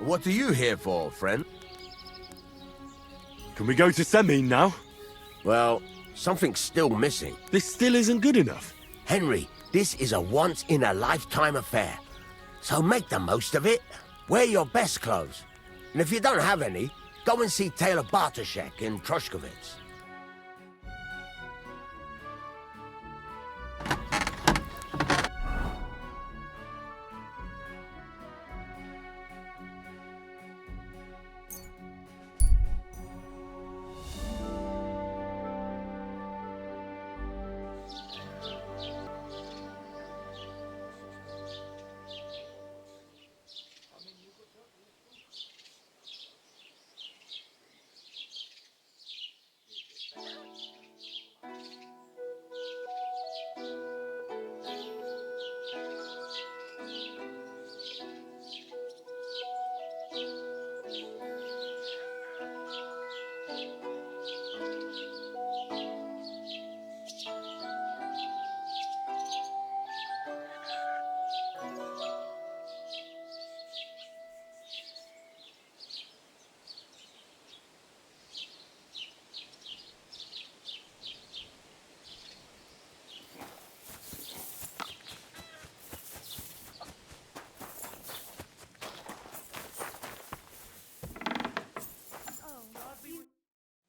What are you here for, friend? Can we go to semi now? Well, something's still missing. This still isn't good enough. Henry, this is a once-in-a-lifetime affair. So make the most of it. Wear your best clothes. And if you don't have any, go and see Taylor Bartoszek in Troshkovitz.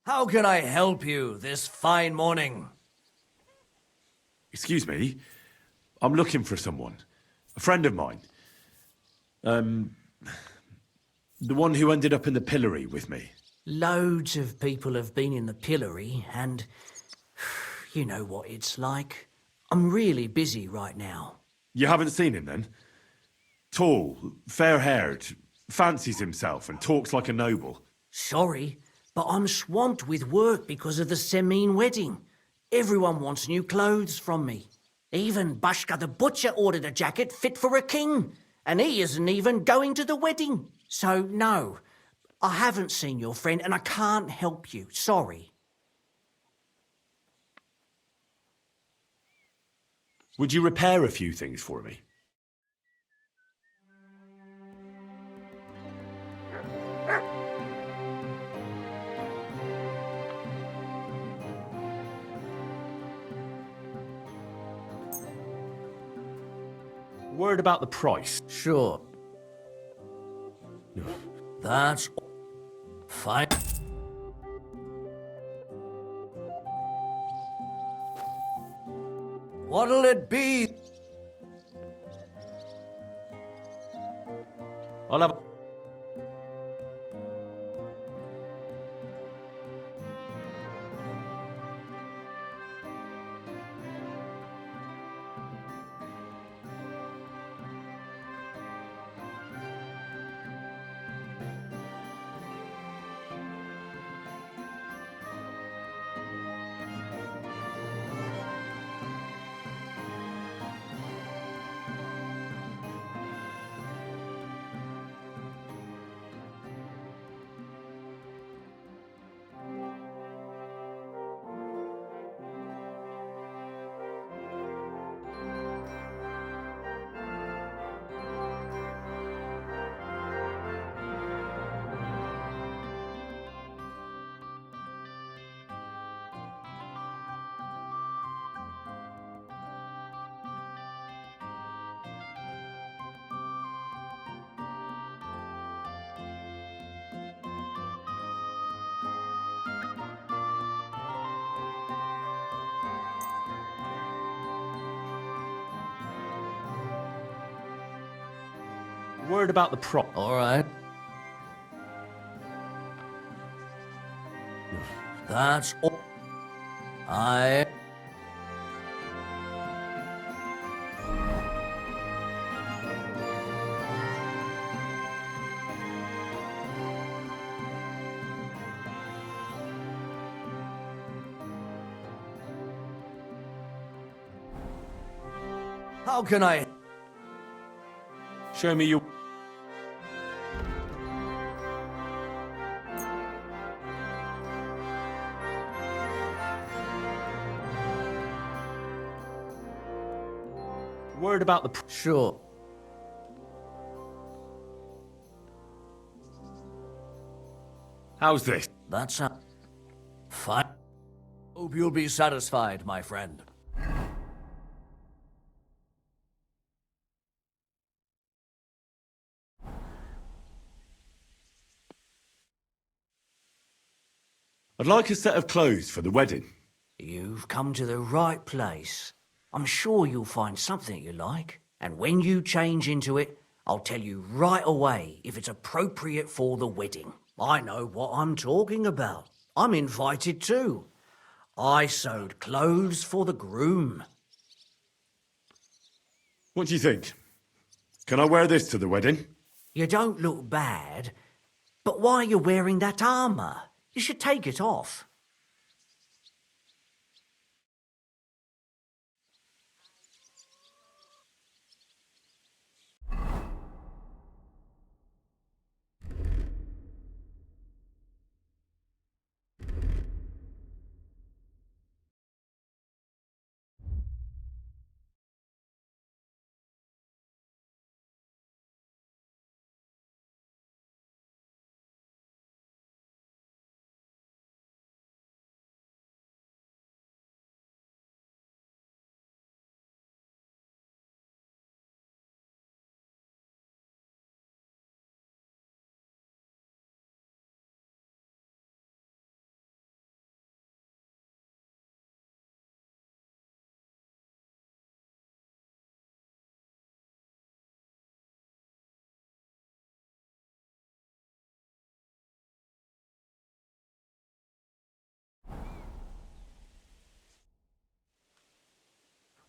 How can I help you this fine morning? Excuse me. I'm looking for someone. A friend of mine. The one who ended up in the pillory with me. Loads of people have been in the pillory, and you know what it's like. I'm really busy right now. You haven't seen him then? Tall, fair-haired, fancies himself and talks like a noble. Sorry, but I'm swamped with work because of the Semine wedding. Everyone wants new clothes from me. Even Bashka the butcher ordered a jacket fit for a king, and he isn't even going to the wedding. So, no, I haven't seen your friend and I can't help you. Sorry. Would you repair a few things for me? Word about the price. Sure. That's fine. What'll it be? I'll have... Word about the prop. All right. That's all. How can I? Show me your... Word about the... Sure. How's this? That's fine. Hope you'll be satisfied, my friend. I'd like a set of clothes for the wedding. You've come to the right place. I'm sure you'll find something you like. And when you change into it, I'll tell you right away if it's appropriate for the wedding. I know what I'm talking about. I'm invited too. I sewed clothes for the groom. What do you think? Can I wear this to the wedding? You don't look bad, but why are you wearing that armour? You should take it off.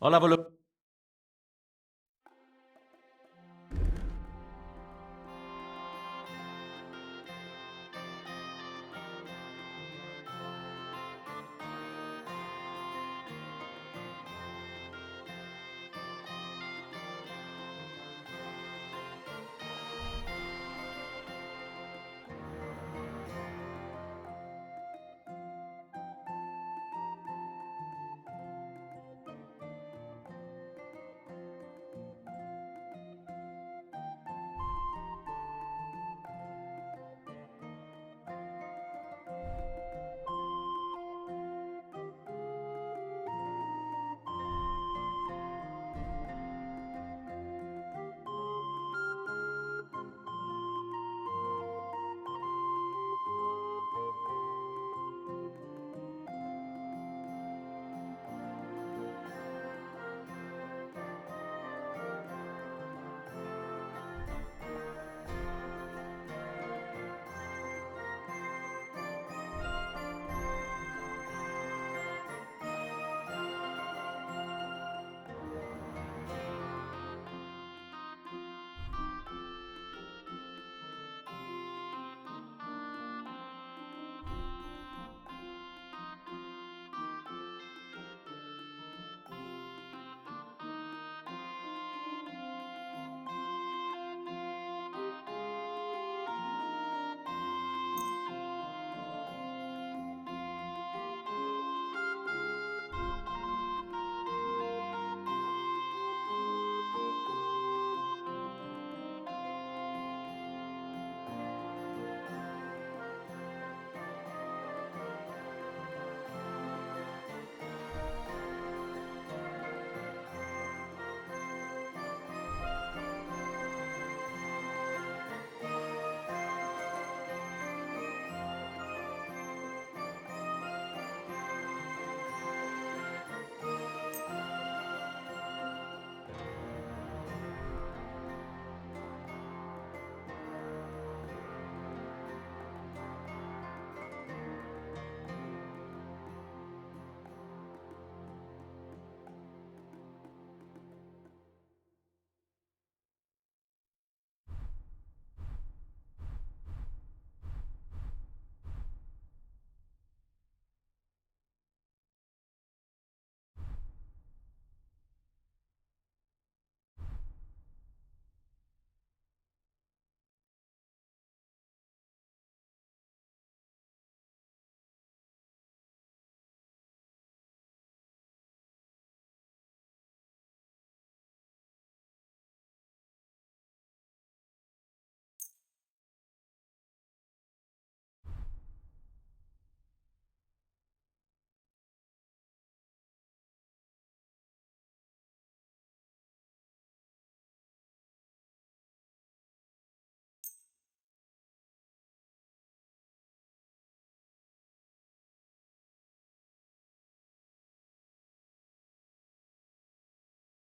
I'll have a look.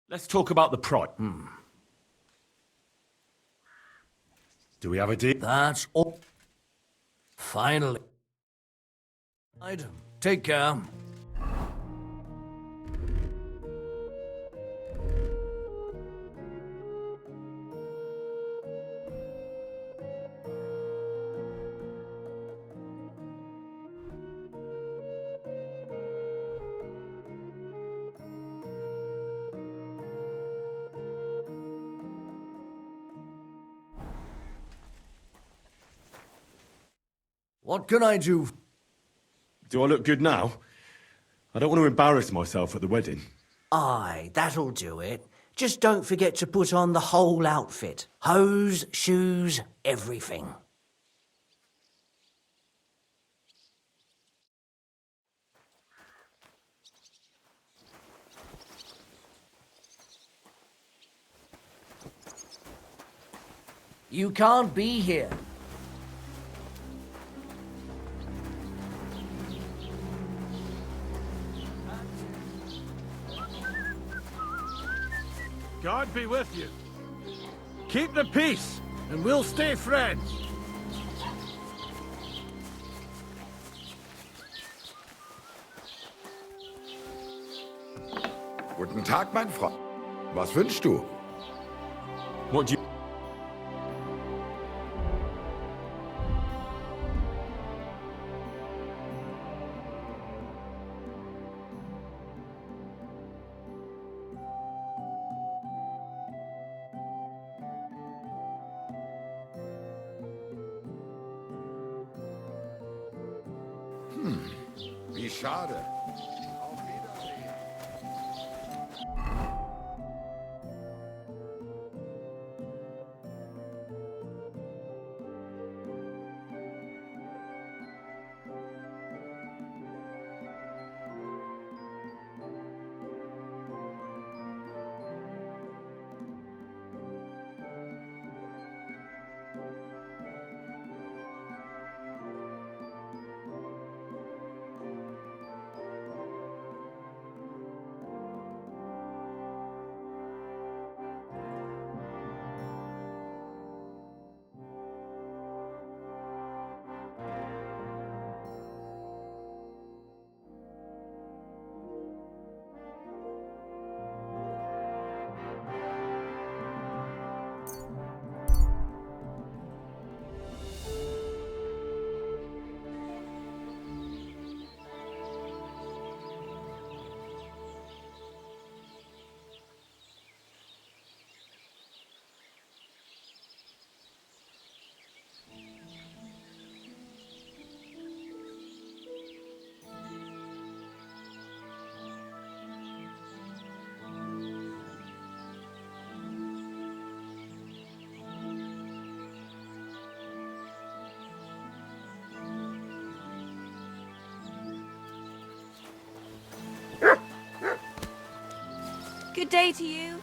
Let's talk about the price. Do we have a deal? That's all. Finally. Take care. What can I do? Do I look good now? I don't want to embarrass myself at the wedding. Aye, that'll do it. Just don't forget to put on the whole outfit. Hose, shoes, everything. You can't be here. God be with you. Keep the peace, and we'll stay friends. Guten Tag, mein Freund. Was wünschst du? What do you... Wie schade. Auf Wiedersehen. Good day to you.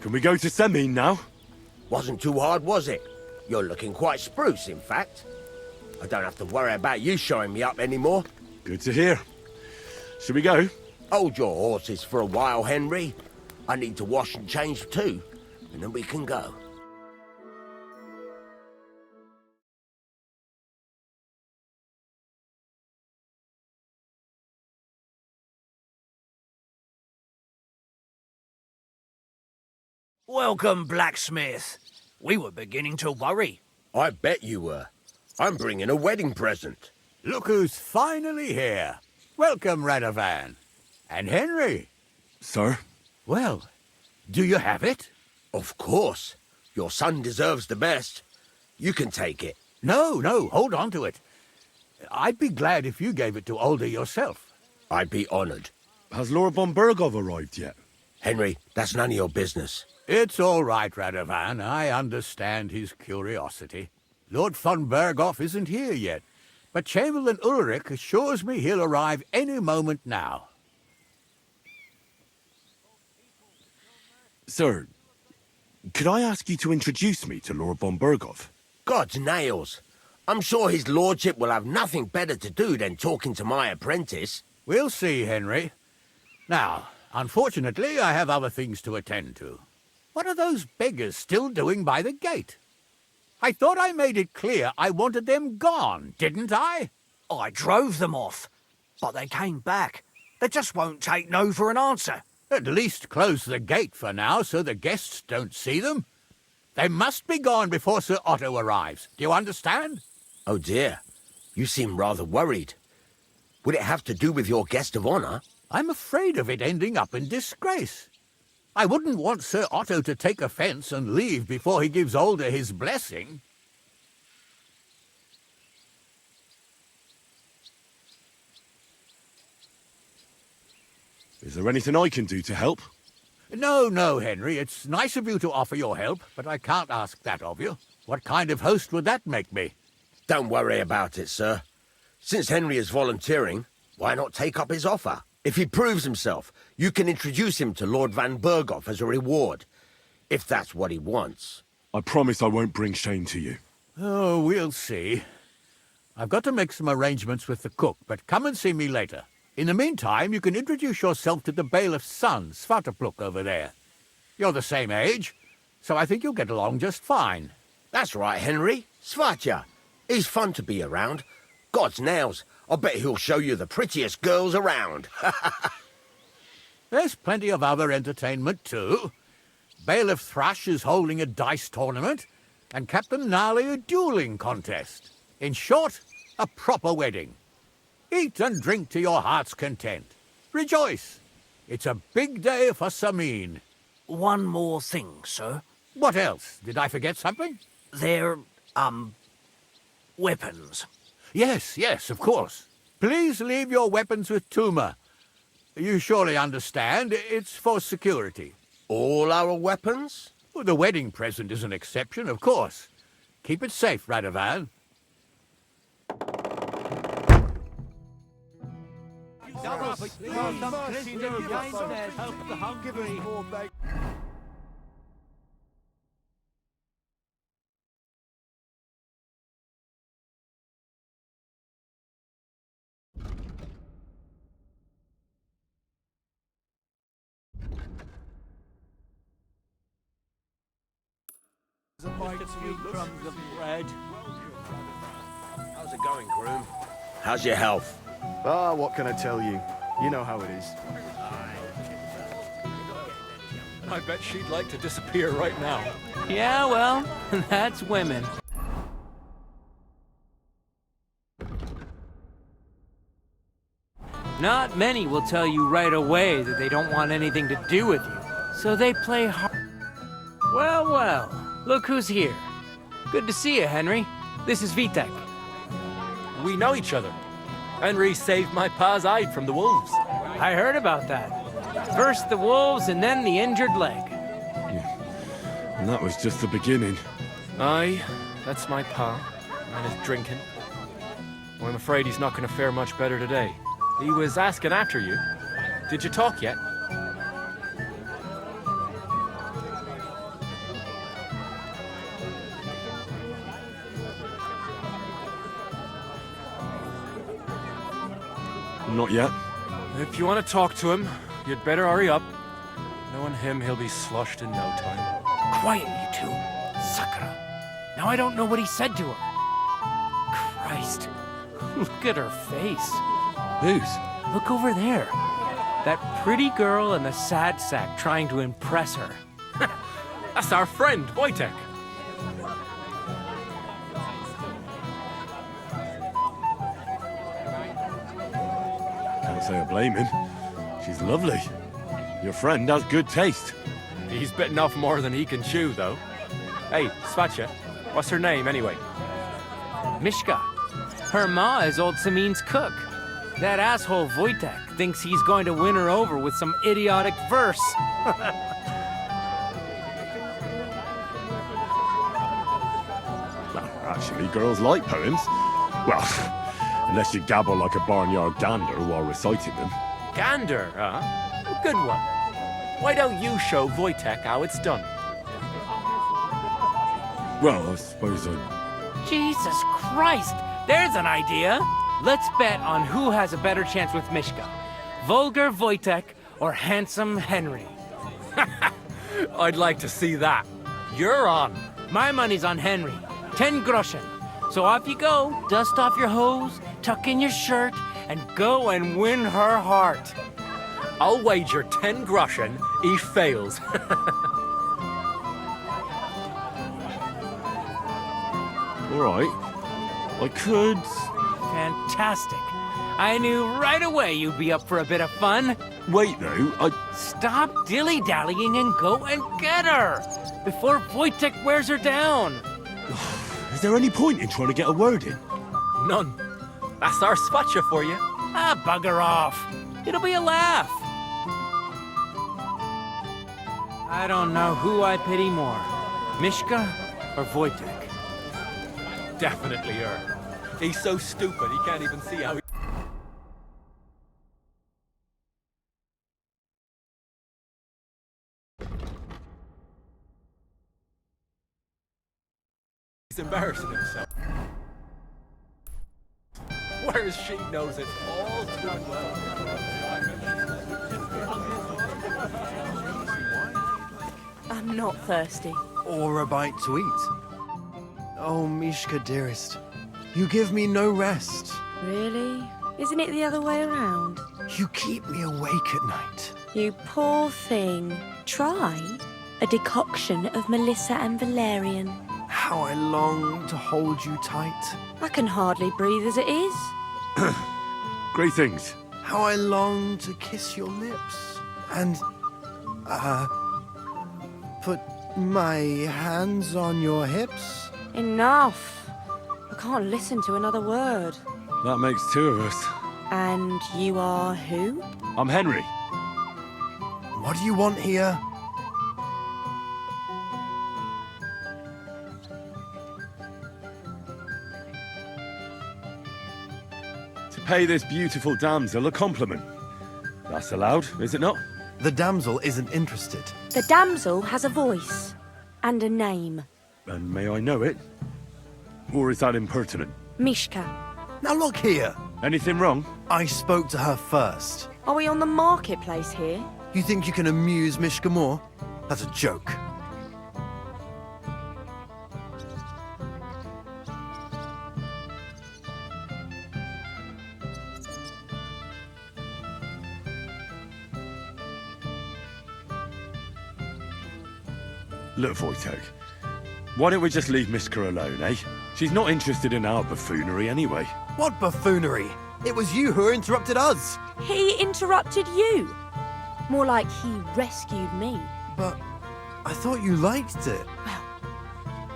Can we go to Semine now? Wasn't too hard, was it? You're looking quite spruce, in fact. I don't have to worry about you showing me up anymore. Good to hear. Shall we go? Hold your horses for a while, Henry. I need to wash and change too, and then we can go. Welcome, blacksmith. We were beginning to worry. I bet you were. I'm bringing a wedding present. Look who's finally here. Welcome, Radovan. And Henry. Sir? Well, do you have it? Of course. Your son deserves the best. You can take it. No, hold on to it. I'd be glad if you gave it to Older yourself. I'd be honored. Has Lord von Bergov arrived yet? Henry, that's none of your business. It's all right, Radovan. I understand his curiosity. Lord von Berghoff isn't here yet, but Chamberlain Ulrich assures me he'll arrive any moment now. Sir, could I ask you to introduce me to Lord von Bergov? God's nails. I'm sure his lordship will have nothing better to do than talking to my apprentice. We'll see, Henry. Now, unfortunately, I have other things to attend to. What are those beggars still doing by the gate? I thought I made it clear I wanted them gone, didn't I? I drove them off, but they came back. They just won't take no for an answer. At least close the gate for now so the guests don't see them. They must be gone before Sir Otto arrives. Do you understand? Oh dear, you seem rather worried. Would it have to do with your guest of honor? I'm afraid of it ending up in disgrace. I wouldn't want Sir Otto to take offence and leave before he gives Older his blessing. Is there anything I can do to help? No, Henry. It's nice of you to offer your help, but I can't ask that of you. What kind of host would that make me? Don't worry about it, sir. Since Henry is volunteering, why not take up his offer? If he proves himself, you can introduce him to Lord Van Berghoff as a reward, if that's what he wants. I promise I won't bring shame to you. Oh, we'll see. I've got to make some arrangements with the cook, but come and see me later. In the meantime, you can introduce yourself to the bailiff's son, Svatopluk, over there. You're the same age, so I think you'll get along just fine. That's right, Henry. Svatja. He's fun to be around. God's nails, I bet he'll show you the prettiest girls around. There's plenty of other entertainment, too. Bailiff Thrush is holding a dice tournament, and Captain Gnarly a dueling contest. In short, a proper wedding. Eat and drink to your heart's content. Rejoice. It's a big day for Semine. One more thing, sir. What else? Did I forget something? They're, weapons. Yes, of course. Please leave your weapons with Tuma. You surely understand, it's for security. All our weapons? Well, the wedding present is an exception, of course. Keep it safe, Radovan. How's it going, groom? How's your health? Ah, what can I tell you? You know how it is. I bet she'd like to disappear right now. Yeah, well, that's women. Not many will tell you right away that they don't want anything to do with you. So they play hard. Well, look who's here. Good to see you, Henry. This is Vitek. We know each other. Henry saved my pa's hide from the wolves. I heard about that. First the wolves and then the injured leg. And that was just the beginning. Aye, that's my pa, and his drinking. Well, I'm afraid he's not going to fare much better today. He was asking after you. Did you talk yet? Not yet. If you want to talk to him, you'd better hurry up. Knowing him, he'll be sloshed in no time. Quiet, you two. Sakura. Now I don't know what he said to her. Christ. Look at her face. Whose? Look over there. That pretty girl in the sad sack trying to impress her. That's our friend, Wojtek. Can't say I blame him. She's lovely. Your friend has good taste. He's bitten off more than he can chew, though. Hey, Svatcha, what's her name, anyway? Mishka. Her ma is old Samin's cook. That asshole Wojtek thinks he's going to win her over with some idiotic verse. Well, actually, girls like poems. Well, unless you gabble like a barnyard gander while reciting them. Gander, huh? A good one. Why don't you show Wojtek how it's done? Well, I suppose I... Jesus Christ! There's an idea! Let's bet on who has a better chance with Mishka. Vulgar Wojtek or handsome Henry. I'd like to see that. You're on. My money's on Henry. 10 groschen. So off you go, dust off your hose, tuck in your shirt, and go and win her heart. I'll wager 10 groschen he fails. All right. I could... Fantastic. I knew right away you'd be up for a bit of fun. Wait, though, I... Stop dilly-dallying and go and get her before Wojtek wears her down. Is there any point in trying to get a word in? None. That's our Svatcha for you. Ah, bugger off. It'll be a laugh. I don't know who I pity more, Mishka or Wojtek. Definitely her. He's so stupid he can't even see how he... He's embarrassing himself. Whereas she knows it all too well. I'm not thirsty. Or a bite to eat. Oh, Mishka, dearest. You give me no rest. Really? Isn't it the other way around? You keep me awake at night. You poor thing. Try a decoction of Melissa and Valerian. How I long to hold you tight. I can hardly breathe as it is. Great things. How I long to kiss your lips. And, put my hands on your hips. Enough. I can't listen to another word. That makes two of us. And you are who? I'm Henry. What do you want here? To pay this beautiful damsel a compliment. That's allowed, is it not? The damsel isn't interested. The damsel has a voice and a name. And may I know it? Or is that impertinent? Mishka. Now look here. Anything wrong? I spoke to her first. Are we on the marketplace here? You think you can amuse Mishka more? That's a joke. Look, Wojtek. Why don't we just leave Mishka alone, eh? She's not interested in our buffoonery anyway. What buffoonery? It was you who interrupted us. He interrupted you. More like he rescued me. But I thought you liked it. Well,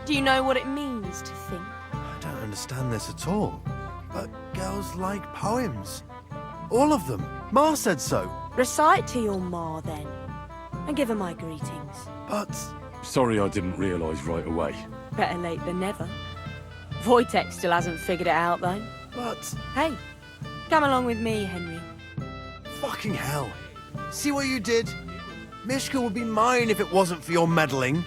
do you know what it means to think? I don't understand this at all. But girls like poems. All of them. Ma said so. Recite to your ma then. And give her my greetings. But... Sorry I didn't realise right away. Better late than never. Wojtek still hasn't figured it out though. But... Hey, come along with me, Henry. Fucking hell. See what you did? Mishka would be mine if it wasn't for your meddling.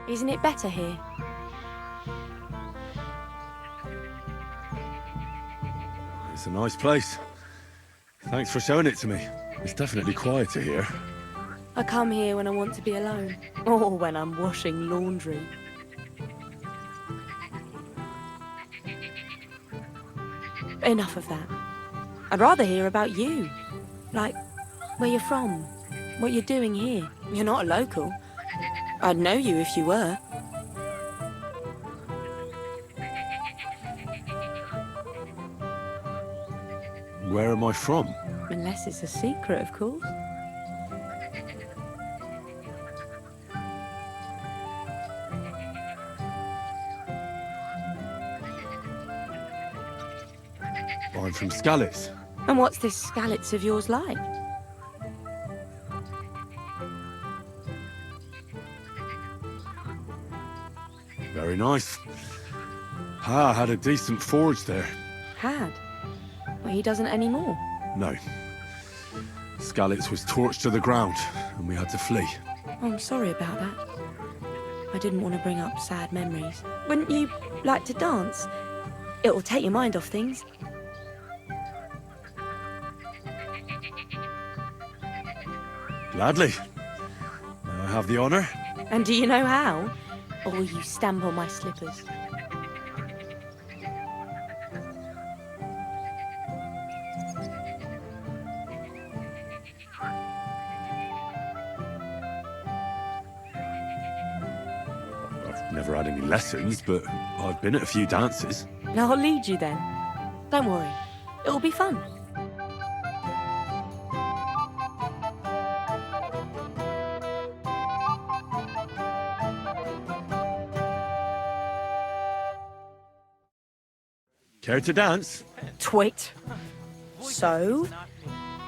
Isn't it better here? It's a nice place. Thanks for showing it to me. It's definitely quieter here. I come here when I want to be alone, or when I'm washing laundry. Enough of that. I'd rather hear about you. Like, where you're from, what you're doing here. You're not a local. I'd know you if you were. Where am I from? Unless it's a secret, of course. I'm from Skalitz. And what's this Skalitz of yours like? Very nice. Pa had a decent forge there. Had? Well, he doesn't anymore. No. Skalitz was torched to the ground, and we had to flee. Oh, I'm sorry about that. I didn't want to bring up sad memories. Wouldn't you like to dance? It'll take your mind off things. Gladly. May I have the honor? And do you know how? Or will you stamp on my slippers? I've never had any lessons, but I've been at a few dances. I'll lead you then. Don't worry. It'll be fun. Care to dance? Twit. So,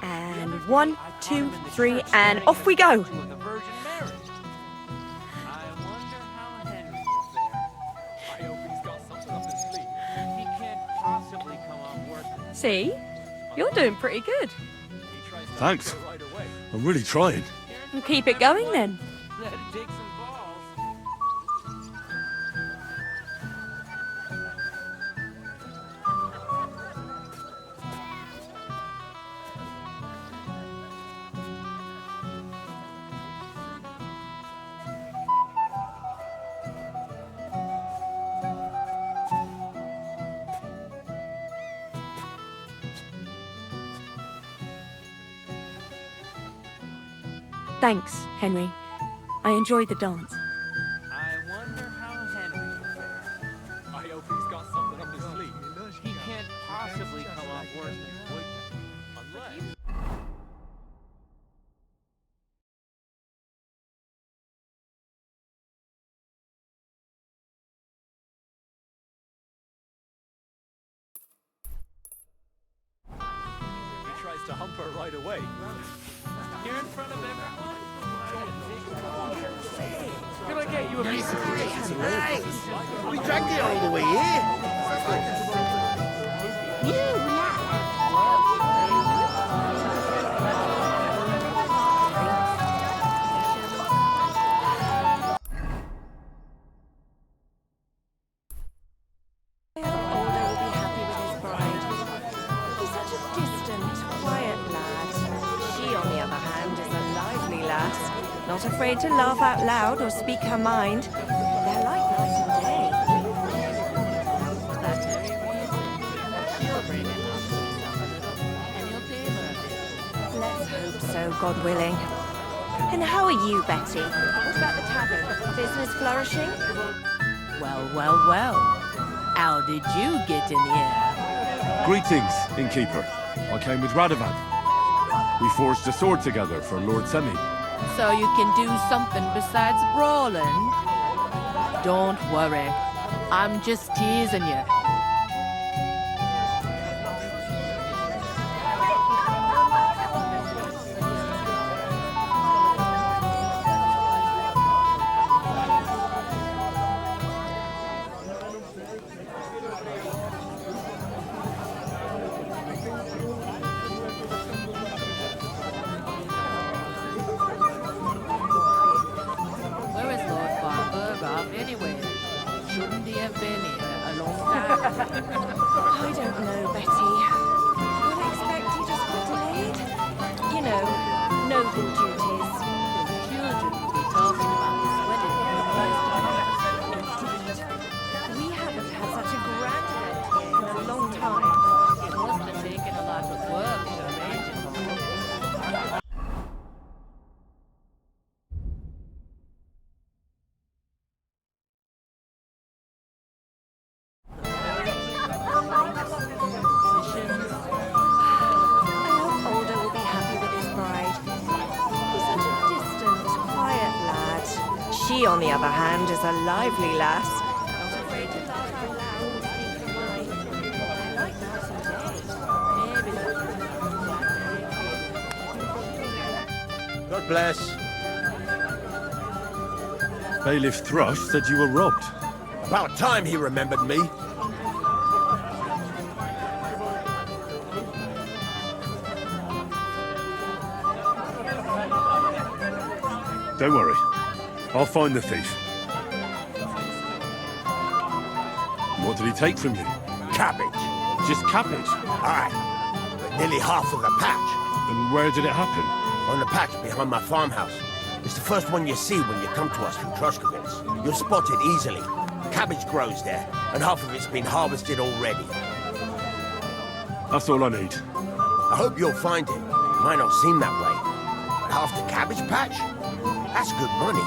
and 1, 2, 3, and off we go. See? You're doing pretty good. Thanks. I'm really trying. We'll keep it going then. Thanks, Henry. I enjoyed the dance. I wonder how Henry will fare. I hope he's got something up his sleeve. He can't possibly come off worse than Woodman. Unless... He tries to hump her right away. You're in front of everyone? Can I get you a piece of cake? Hey, we dragged it all the way here. Not afraid to laugh out loud or speak her mind. They're like night and day. Let's hope so, God willing. And how are you, Betty? What about the tavern? Business flourishing? Well, well, well. How did you get in here? Greetings, innkeeper. I came with Radovan. We forged a sword together for Lord Semi. So you can do something besides brawling? Don't worry. I'm just teasing you. I hope Alder will be happy with his bride. He's such a distant, quiet lad. She, on the other hand, is a lively lass. Not afraid to laugh out loud and speak her mind. I like that today. God bless. Bailiff Thrush said you were robbed. About time he remembered me. Don't worry. I'll find the thief. What did he take from you? Cabbage. Just cabbage? Aye. But nearly half of the patch. And where did it happen? On the patch behind my farmhouse. It's the first one you see when you come to us from Trushkovitz. You'll spot it easily. Cabbage grows there, and half of it's been harvested already. That's all I need. I hope you'll find it. Might not seem that way. But half the cabbage patch? That's good money.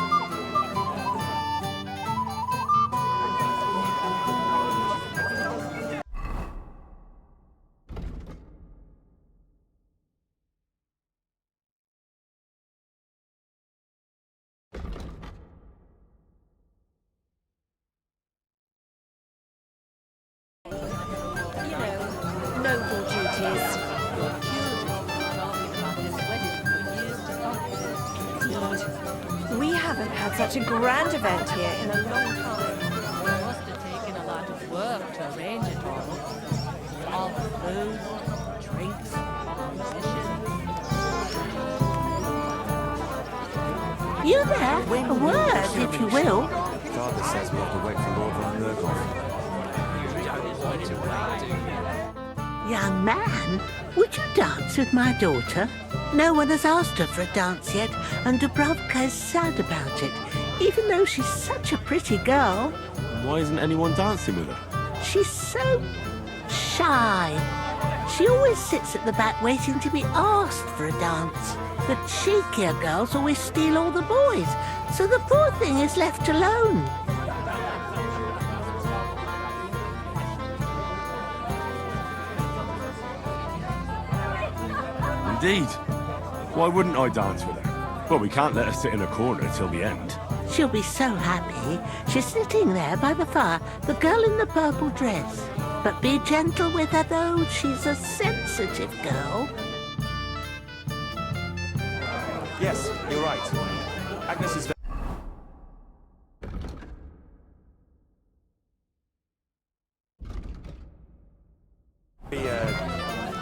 Noble duties. Indeed. We haven't had such a grand event here in a long time. It must have taken a lot of work to arrange it all. All the food, drinks, musicians. You there? A word, if you will. Father says we have to wait for Lord von Nurgle. Young man, would you dance with my daughter? No one has asked her for a dance yet, and Dubrovka is sad about it, even though she's such a pretty girl. And why isn't anyone dancing with her? She's so shy. She always sits at the back waiting to be asked for a dance. The cheekier girls always steal all the boys, so the poor thing is left alone. Indeed. Why wouldn't I dance with her? Well, we can't let her sit in a corner till the end. She'll be so happy. She's sitting there by the fire, the girl in the purple dress. But be gentle with her, though. She's a sensitive girl. Yes, you're right. Agnes is very,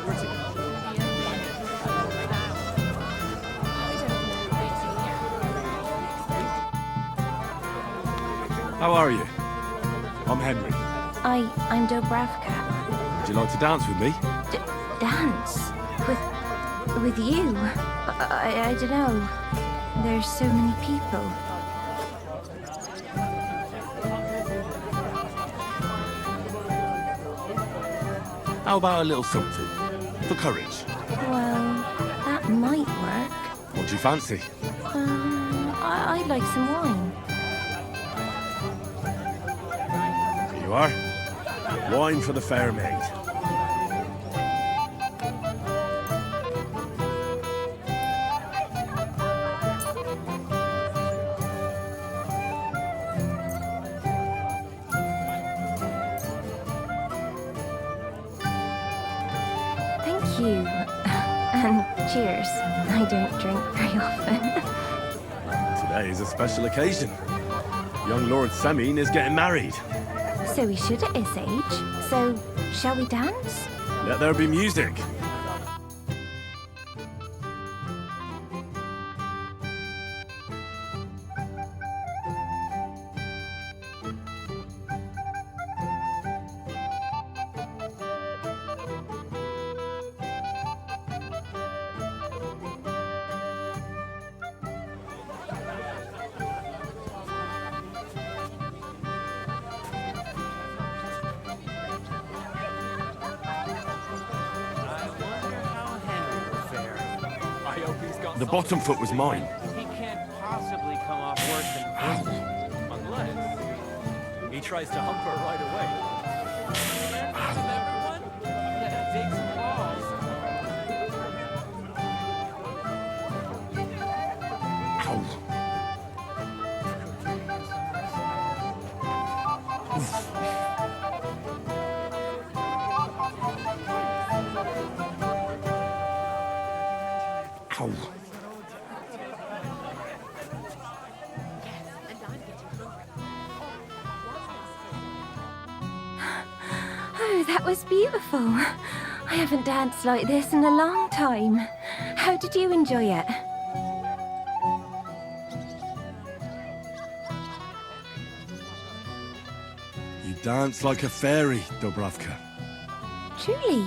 pretty. How are you? I'm Henry. I'm Dobravka. Would you like to dance with me? Dance? With you? I don't know. There's so many people. How about a little something? For courage. Well, that might work. What do you fancy? I'd like some wine. Here you are. Wine for the fair maid. Thank you. And cheers. I don't drink very often. Today is a special occasion. Young Lord Semine is getting married. So we should at his age. So, shall we dance? Let there be music. The bottom foot was mine. He can't possibly come off worse than Bristol, unless he tries to hump her right away. Ow. Oh, that was beautiful. I haven't danced like this in a long time. How did you enjoy it? You dance like a fairy, Dubravka. Truly?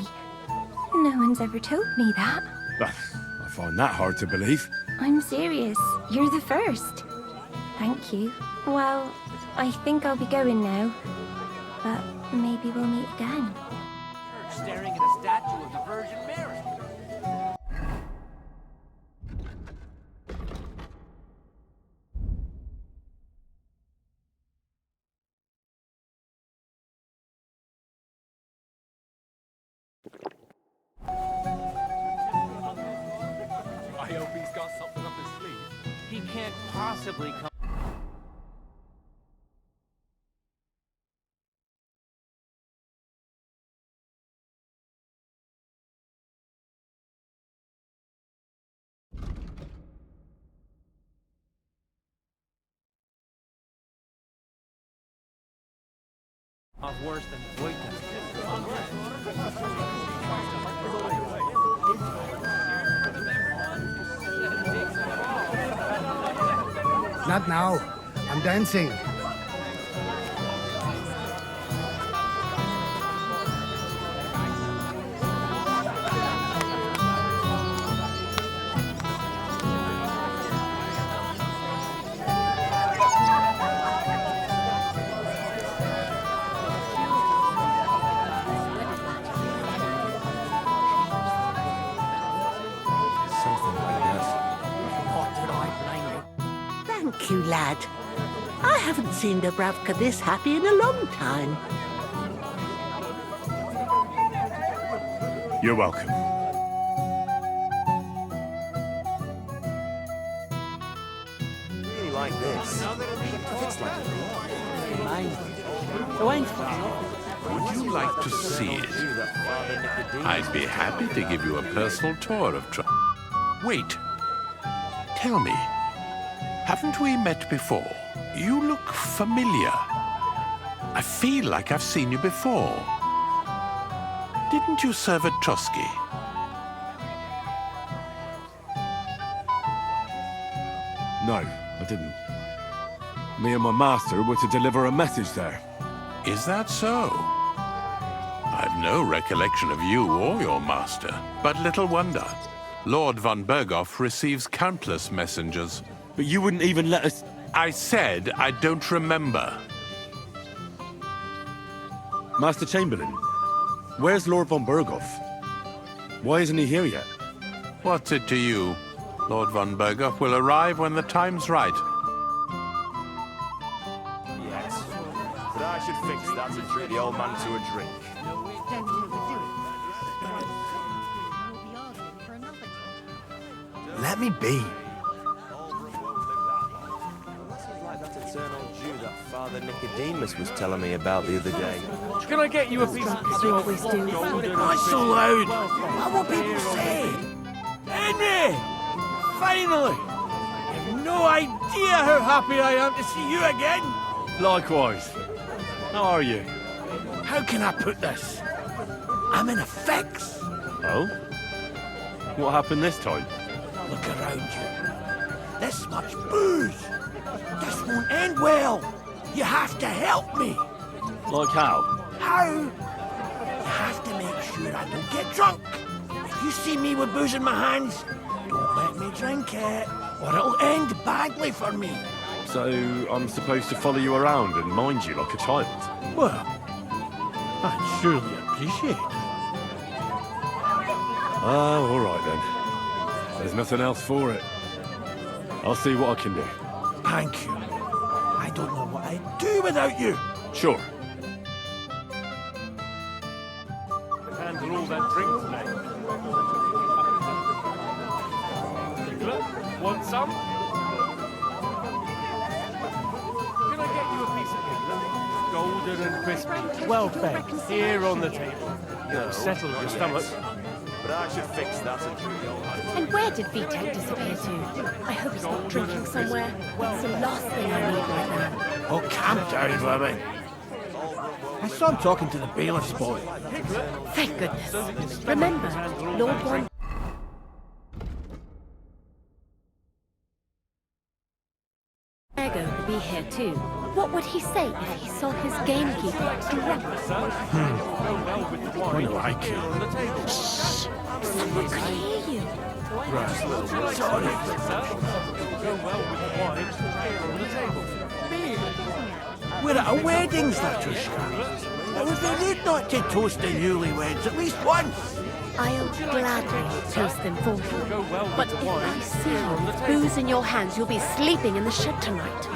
No one's ever told me that. I find that hard to believe. I'm serious. You're the first. Thank you. Well, I think I'll be going now. But maybe we'll meet again. Staring at a statue of the Virgin Mary. I hope he's got something up his sleeve. He can't possibly come. Off worse than Voita. Not now. I'm dancing. Thank you, lad. I haven't seen Dubravka this happy in a long time. You're welcome. Really like this. It's like Would you like to see it? I'd be happy to give you a personal tour of Wait. Tell me, haven't we met before? You look familiar. I feel like I've seen you before. Didn't you serve at Trotsky? No, I didn't. Me and my master were to deliver a message there. Is that so? I've no recollection of you or your master, but little wonder. Lord von Berghoff receives countless messengers. But you wouldn't even let us... I said I don't remember. Master Chamberlain, where's Lord von Berghoff? Why isn't he here yet? What's it to you? Lord von Berghoff will arrive when the time's right. Yes. But I should fix that and treat the old man to a drink. Let me be. That eternal Jew that Father Nicodemus was telling me about the other day. Can I get you a piece of pizza? Why so loud? What will people say? Henry! Finally! You've no idea how happy I am to see you again! Likewise. How are you? How can I put this? I'm in a fix! Oh? What happened this time? Look around you. This much booze! This won't end well! You have to help me! Like how? How? You have to make sure I don't get drunk. If you see me with booze in my hands, don't let me drink it, or it'll end badly for me. So I'm supposed to follow you around and mind you like a child? Well, I'd surely appreciate it. Oh, all right then. There's nothing else for it. I'll see what I can do. Thank you. I don't know what I'd do without you. Sure. Handle all that drink today. Nicola, want some? Can I get you a piece of Nicola? Golden and crispy, well fed, here on the table. Settle your stomach. but I should fix that. And where did Vitek disappear to? I hope he's not drinking somewhere. That's the last thing I need right now. Oh, calm down, woman. I saw him talking to the bailiff's boy. Thank goodness. Remember, Lord One... Diego will be here too. What would he say if he saw his gamekeeper drunk? I like it. Shh! Someone could hear you. Right. Sorry. We're at a wedding, Zlatushka. Now, if they need not to toast the newlyweds at least once. I'll gladly toast them for you. But if I see you with booze in your hands, you'll be sleeping in the shed tonight.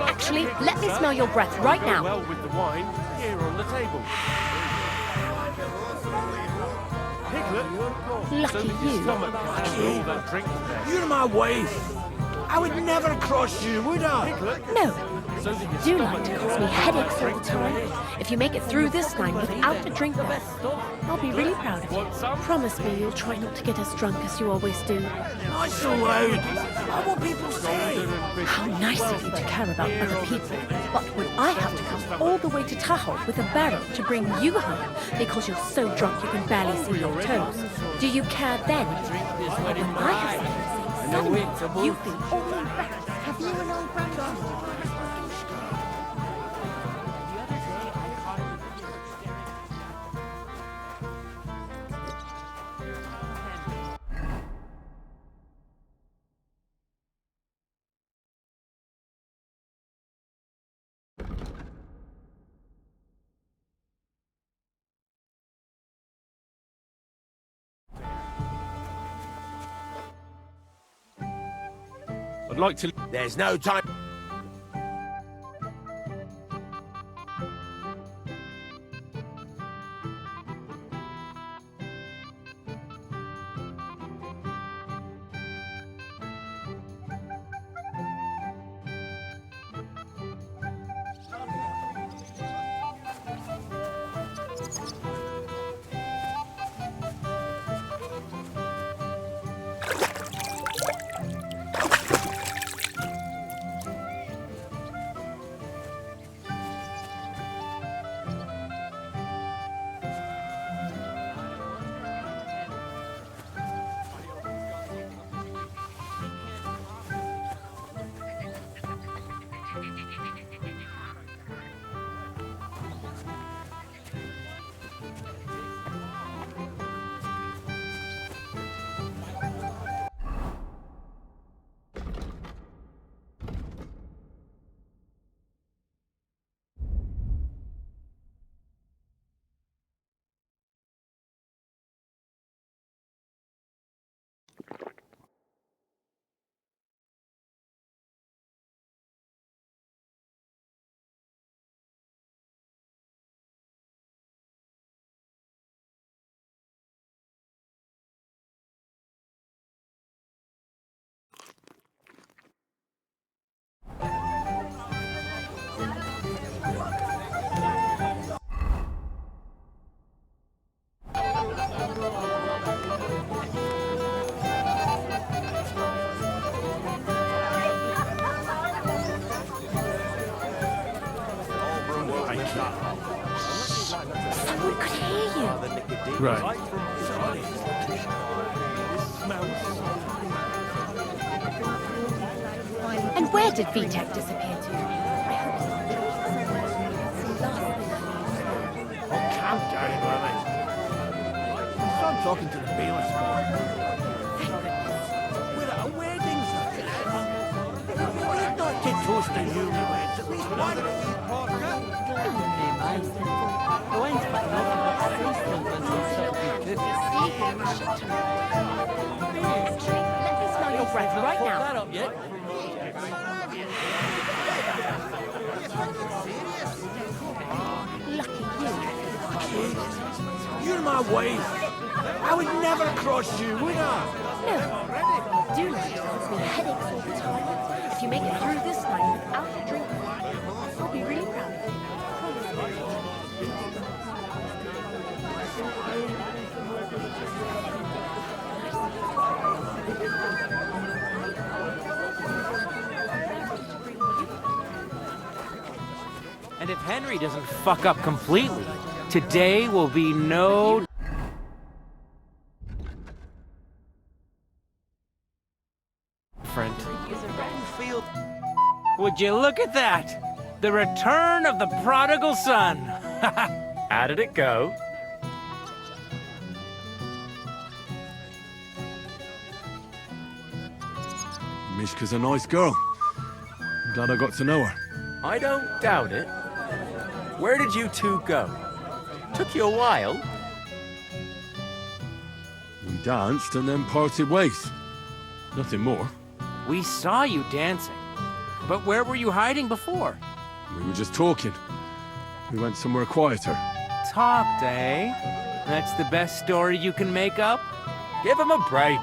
Actually, let me smell your breath right now. Well with the wine here on the table. Lucky you. You're my wife. I would never cross you, would I? No. You do like to cause me headaches all the time. If you make it through this night without a drink there, I'll be really proud of you. Promise me you'll try not to get as drunk as you always do. Not so loud. What will people say? How nice of you to care about other people. But when I have to come all the way to Tahoe with a barrel to bring you home because you're so drunk you can barely see your toes, do you care then? But when I have something to say, suddenly you feel all embarrassed. Have you an old grandmother? I'd like to... There's no time. Someone could hear you. Right. And where did Vitek disappear to? Oh, calm down, woman. I saw him talking to the bailiff's boy. We're at a wedding, Zlatushka. We need not to toast the newlyweds at least once. Let me smell your breath right now. Lucky you. You're my wife. I would never cross you, would I? No. Do like to cause me headaches all the time. If you make it through this night without a drink, I'll be really proud of you. Henry doesn't fuck up completely, today will be no... Friend. Would you look at that? The return of the prodigal son. How did it go? Mishka's a nice girl. I'm glad I got to know her. I don't doubt it. Where did you two go? Took you a while. We danced and then parted ways. Nothing more. We saw you dancing. But where were you hiding before? We were just talking. We went somewhere quieter. Talked, eh? That's the best story you can make up? Give him a break.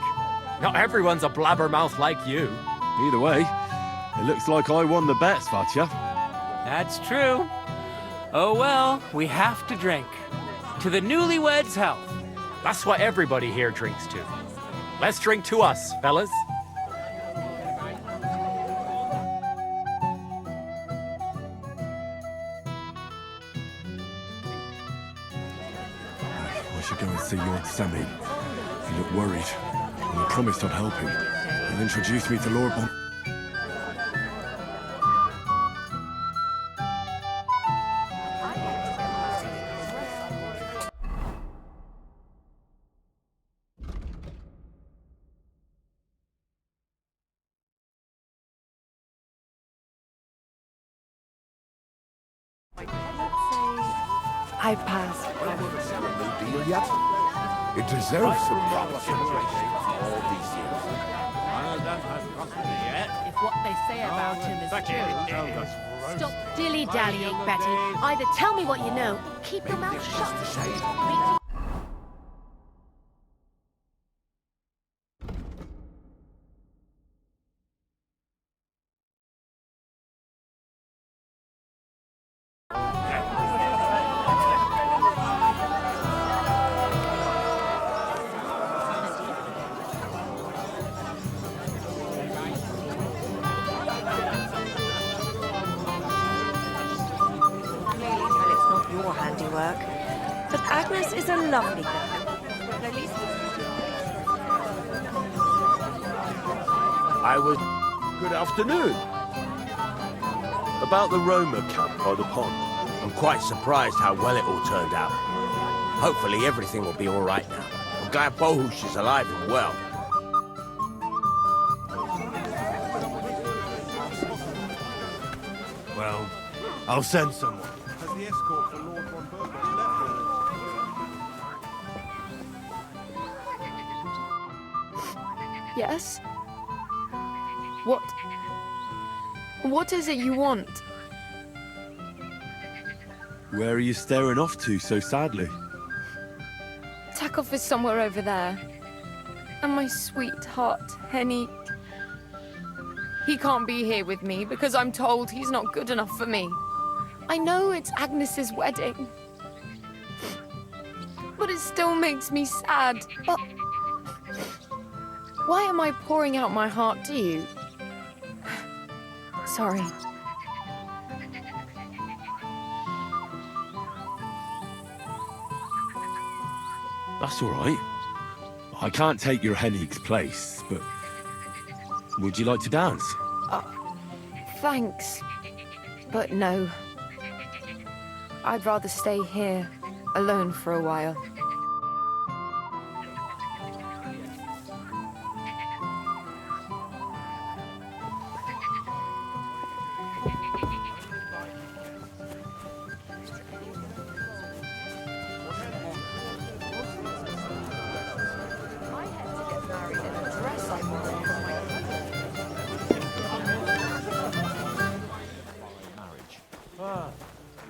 Not everyone's a blabbermouth like you. Either way, it looks like I won the bet, Svatya. That's true. Oh well, we have to drink. To the newlyweds' health. That's what everybody here drinks to. Let's drink to us, fellas. I should go and see Lord Semi. He looked worried, and I promised I'd help him. He'll introduce me to Lord Bon... I passed. Deal yet? It deserves some proper consideration all these years. If what they say about him is true. Stop dilly-dallying, Betty. Either tell me what you know, or keep your mouth shut. Handiwork. But Agnes is a lovely girl. At least... I was... Good afternoon. About the Roma camp by the pond. I'm quite surprised how well it all turned out. Hopefully everything will be all right now. I'm glad Bohush is alive and well. Well, I'll send someone. Has the escort for Lord von Berger left? Yes? What is it you want? Where are you staring off to so sadly? Takov is somewhere over there. And my sweetheart, Henny... He can't be here with me because I'm told he's not good enough for me. I know it's Agnes's wedding. But it still makes me sad. But... why am I pouring out my heart to you? Sorry. That's all right. I can't take your Henig's place, but... would you like to dance? Thanks. But no. I'd rather stay here, alone for a while.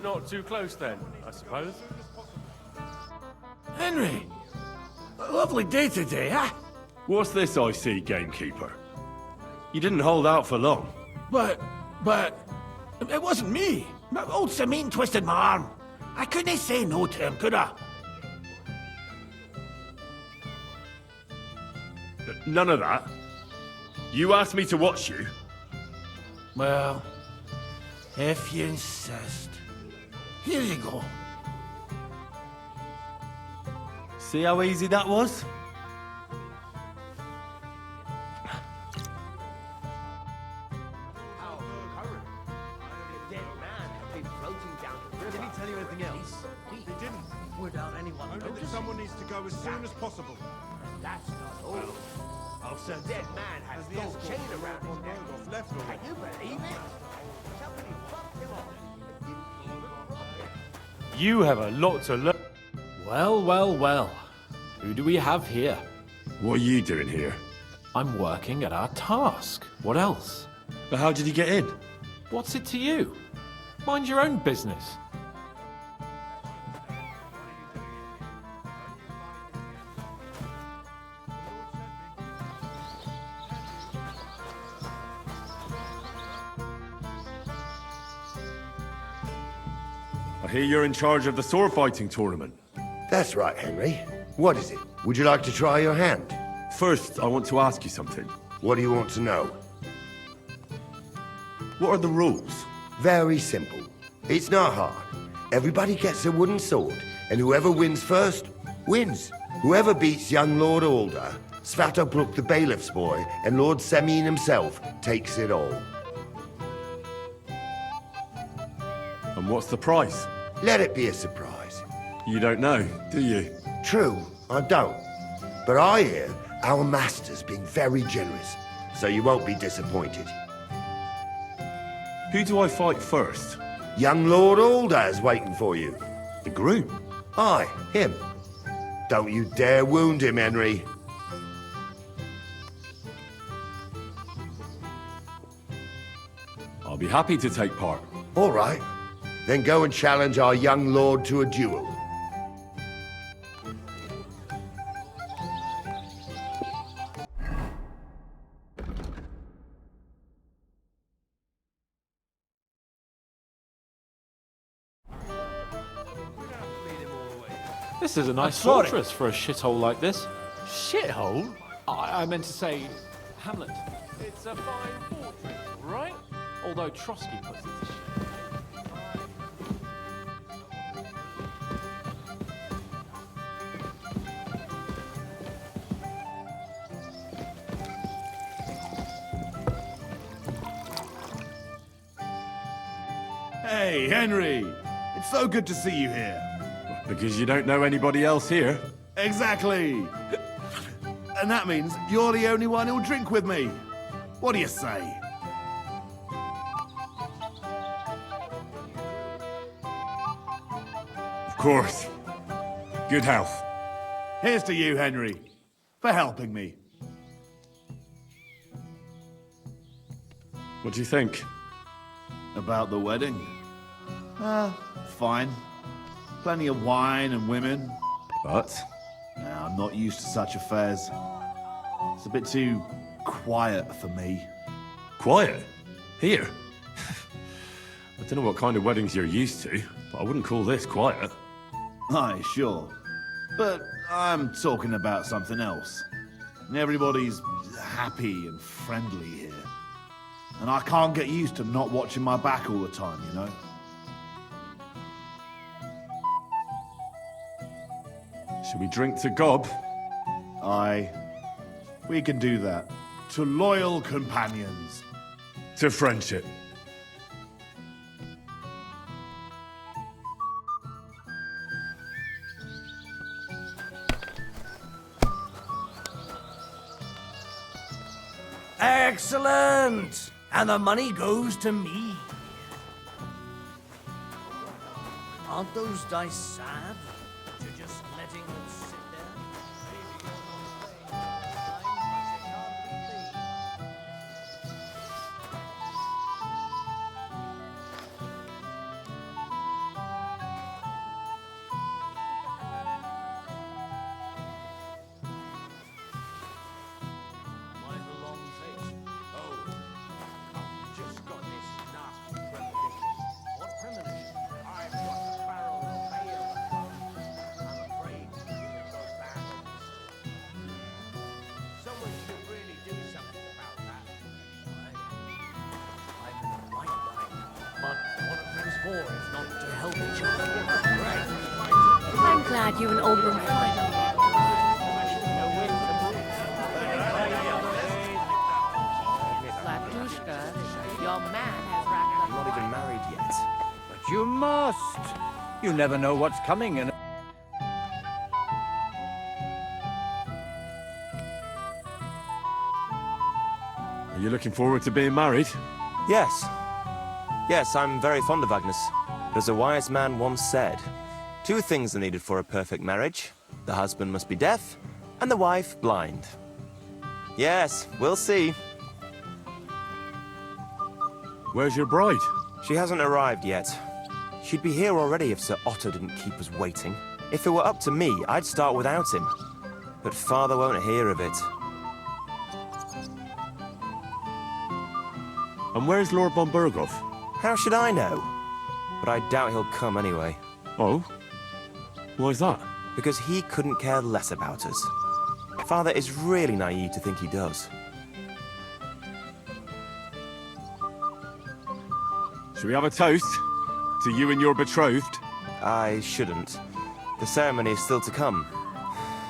Not too close then, I suppose. Henry! A lovely day today, huh? What's this I see, gamekeeper? You didn't hold out for long. But... it wasn't me. Old Samin twisted my arm. I couldn't say no to him, could I? None of that. You asked me to watch you. Well, if you insist. Here you go. See how easy that was? Did he tell you anything else? He didn't. Without anyone noticing. Someone needs to go as soon as possible. That's not all. Oh, so dead man has the gold chain around his neck. Can you believe it? Somebody fucked him off. You have a lot to learn. Well, well, well. Who do we have here? What are you doing here? I'm working at our task. What else? But how did you get in? What's it to you? Mind your own business. I hear you're in charge of the sword fighting tournament. That's right, Henry. What is it? Would you like to try your hand? First, I want to ask you something. What do you want to know? What are the rules? Very simple. It's not hard. Everybody gets a wooden sword, and whoever wins first, wins. Whoever beats young Lord Alder, Svatopluk the bailiff's boy, and Lord Semyon himself takes it all. And what's the price? Let it be a surprise. You don't know, do you? True, I don't. But I hear our master's being very generous, so you won't be disappointed. Who do I fight first? Young Lord Alder's waiting for you. The groom? Aye, him. Don't you dare wound him, Henry. I'll be happy to take part. All right. Then go and challenge our young lord to a duel. This is a nice fortress for a shithole like this. Shithole? I meant to say Hamlet. It's a fine fortress, right? Although Trotsky puts it to shit. Hey, Henry! It's so good to see you here. Because you don't know anybody else here. Exactly! And that means you're the only one who'll drink with me. What do you say? Of course. Good health. Here's to you, Henry, for helping me. What do you think? About the wedding? Fine. Plenty of wine and women. But? Nah, I'm not used to such affairs. It's a bit too quiet for me. Quiet? Here? I don't know what kind of weddings you're used to, but I wouldn't call this quiet. Aye, sure. But I'm talking about something else. Everybody's happy and friendly here. And I can't get used to not watching my back all the time, you know? Should we drink to Gob? Aye. We can do that. To loyal companions. To friendship. Excellent! And the money goes to me. Aren't those dice sad? You're just letting them sit there? swords, not to help each other. I'm glad you and Oldham finally. Latushka, your man has racked up. I'm not even married yet. But you must. You never know what's coming in. Are you looking forward to being married? Yes. Yes, I'm very fond of Agnes. But as a wise man once said, 2 things are needed for a perfect marriage. The husband must be deaf, and the wife blind. Yes, we'll see. Where's your bride? She hasn't arrived yet. She'd be here already if Sir Otto didn't keep us waiting. If it were up to me, I'd start without him. But Father won't hear of it. And where's Lord von Berghoff? How should I know? But I doubt he'll come anyway. Oh? Why's that? Because he couldn't care less about us. Father is really naive to think he does. Shall we have a toast? To you and your betrothed? I shouldn't. The ceremony is still to come.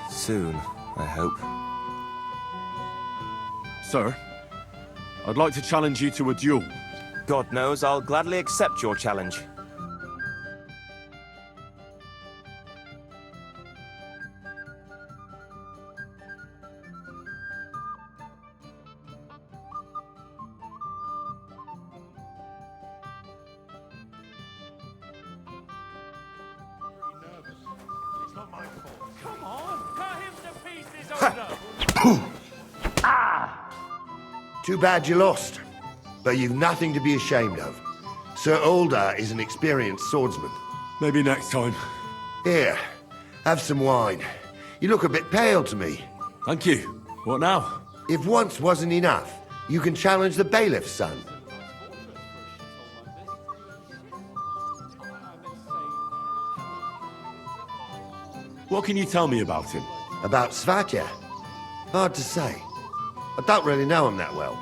Soon, I hope. Sir, I'd like to challenge you to a duel. God knows I'll gladly accept your challenge. Come on, cut him to pieces, Too bad you lost. But you've nothing to be ashamed of. Sir Ulda is an experienced swordsman. Maybe next time. Here, have some wine. You look a bit pale to me. Thank you. What now? If once wasn't enough, you can challenge the bailiff's son. What can you tell me about him? About Svatya? Hard to say. I don't really know him that well.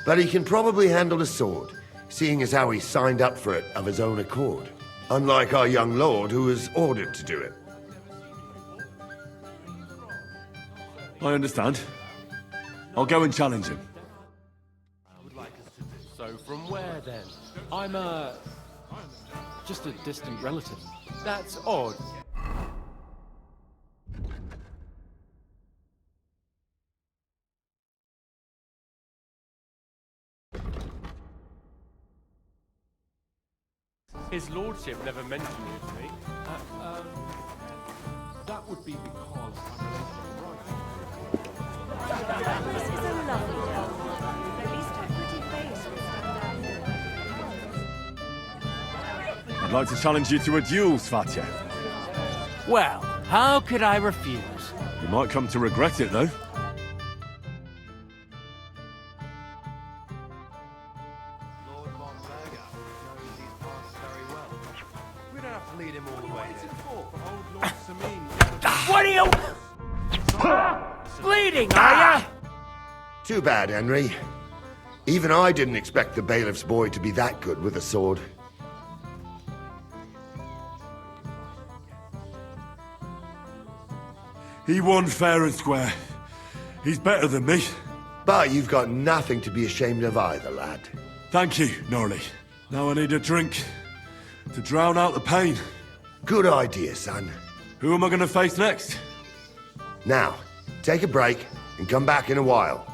But he can probably handle a sword, seeing as how he signed up for it of his own accord. Unlike our young lord, who was ordered to do it. I understand. I'll go and challenge him. I would like us to do so. From where then? I'm just a distant relative. That's odd. His lordship never mentioned you to me. That would be because I'm related to right. This is a lovely girl. At least her pretty face will stand out. I'd like to challenge you to a duel, Svatya. Well, how could I refuse? You might come to regret it, though. What are you... bleeding, are ya? Too bad, Henry. Even I didn't expect the bailiff's boy to be that good with a sword. He won fair and square. He's better than me. But you've got nothing to be ashamed of either, lad. Thank you, Norley. Now I need a drink to drown out the pain. Good idea, son. Who am I going to face next? Now, take a break and come back in a while.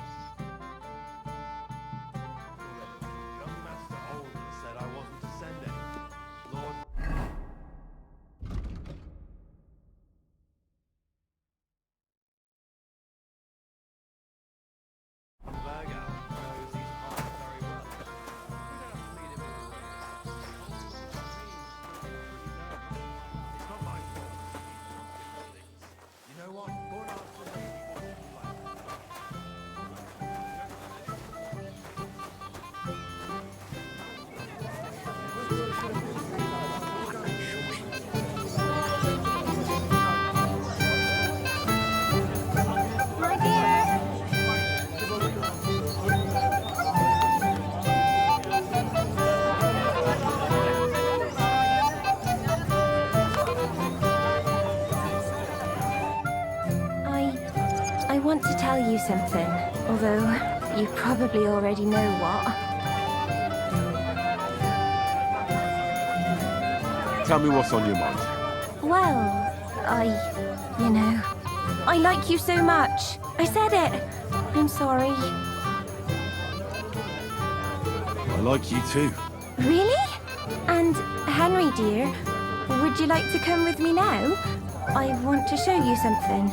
I want to tell you something, although you probably already know what. Tell me what's on your mind. Well, you know, I like you so much. I said it. I'm sorry. I like you too. Really? And Henry, dear, would you like to come with me now? I want to show you something.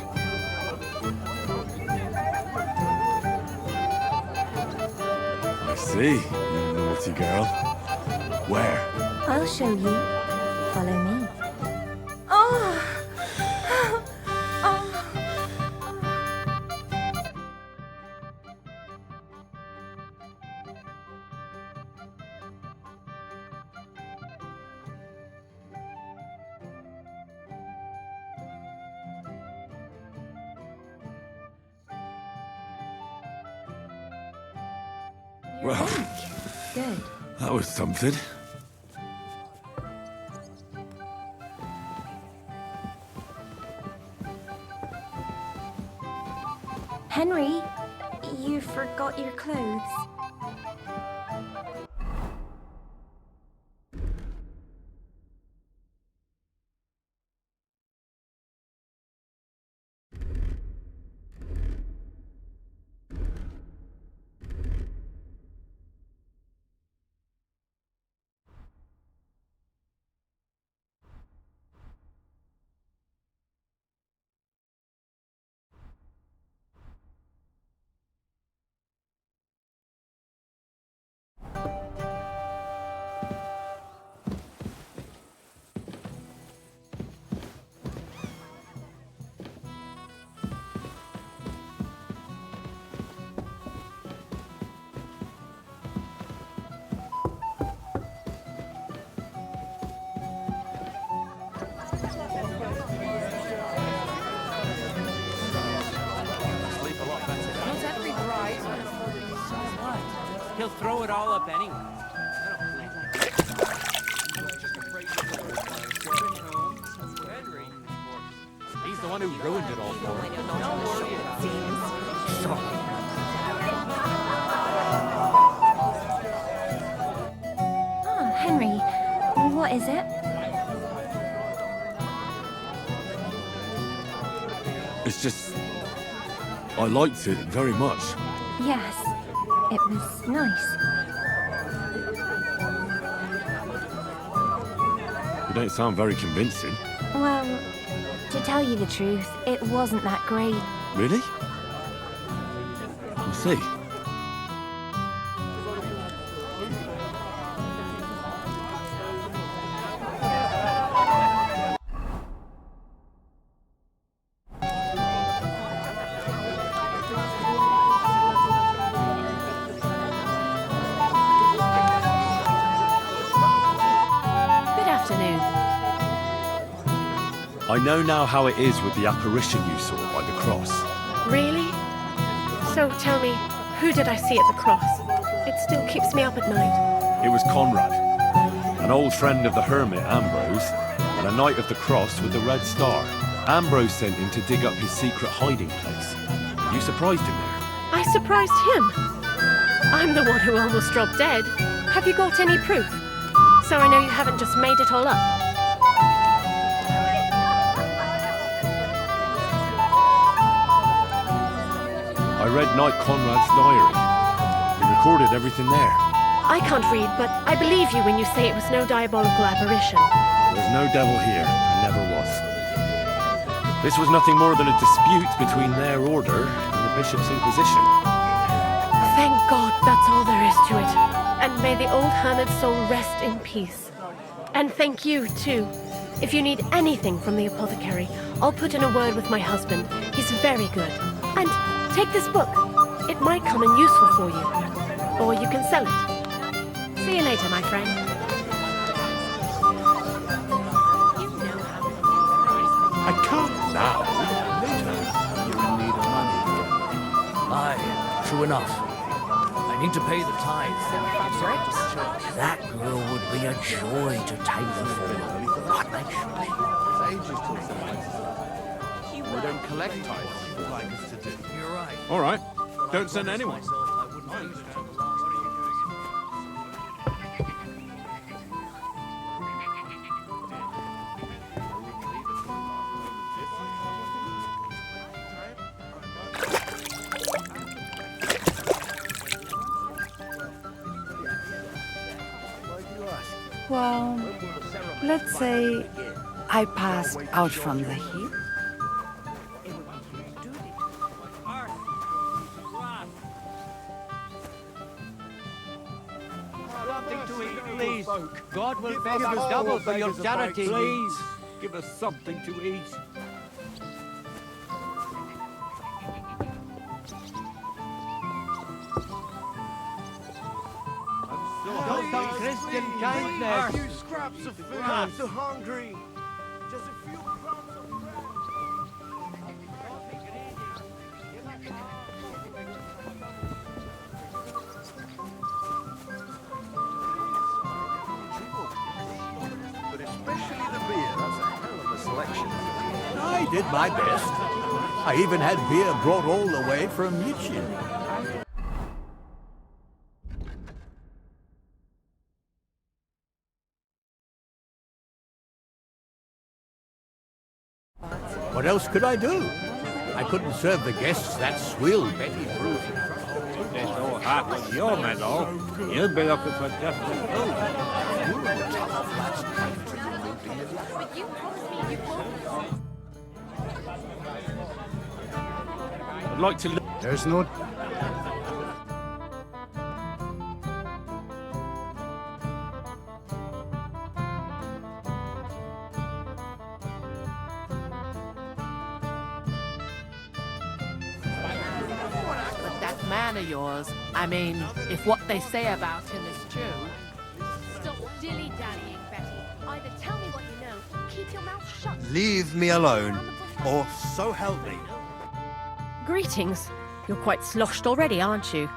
I see, you naughty girl. Where? I'll show you. Follow me. Oh! Well, Good. that was something. Henry, you forgot your clothes. He'll throw it all up anyway. He's the one who ruined it all for Ah, Henry, what is it? It's just... I liked it very much. Yes, it was nice. You don't sound very convincing. Well, to tell you the truth, it wasn't that great. Really? I see. I know now how it is with the apparition you saw by the cross. Really? So tell me, who did I see at the cross? It still keeps me up at night. It was Conrad, an old friend of the hermit Ambrose, and a knight of the cross with the red star. Ambrose sent him to dig up his secret hiding place. You surprised him there. I surprised him. I'm the one who almost dropped dead. Have you got any proof? So I know you haven't just made it all up. I read Knight Conrad's diary. He recorded everything there. I can't read, but I believe you when you say it was no diabolical apparition. There's no devil here, and never was. This was nothing more than a dispute between their order and the Bishop's Inquisition. Thank God that's all there is to it. And may the old hermit's soul rest in peace. And thank you, too. If you need anything from the apothecary, I'll put in a word with my husband. He's very good. And take this book. It might come in useful for you. Or you can sell it. See you later, my friend. I can't now. Later. You're in need of money. Aye, true enough. I need to pay the tithes. That girl would be a joy to tailor for. What makes you? we don't collect tithes you'd like us to do. You're right. All right. Don't send anyone. Well, let's say I passed out from the heat. Something to eat, please. God will give us double for your charity. Please, give us something to eat. Show some Christian kindness. A few scraps of food. I'm so hungry. Just a few crumbs of But especially the beer. That's a hell of a selection. I did my best. I even had beer brought all the way from Michin. What else could I do? I couldn't serve the guests that swill Betty brews. There's no heart in your medal. You'll be looking for different food. I'd like to... There's no... But that man of yours, I mean, if what they say about him is true. Stop dilly-dallying, Betty. Either tell me what you know, or keep your mouth shut. Leave me alone, or so help me. Greetings. You're quite sloshed already, aren't you?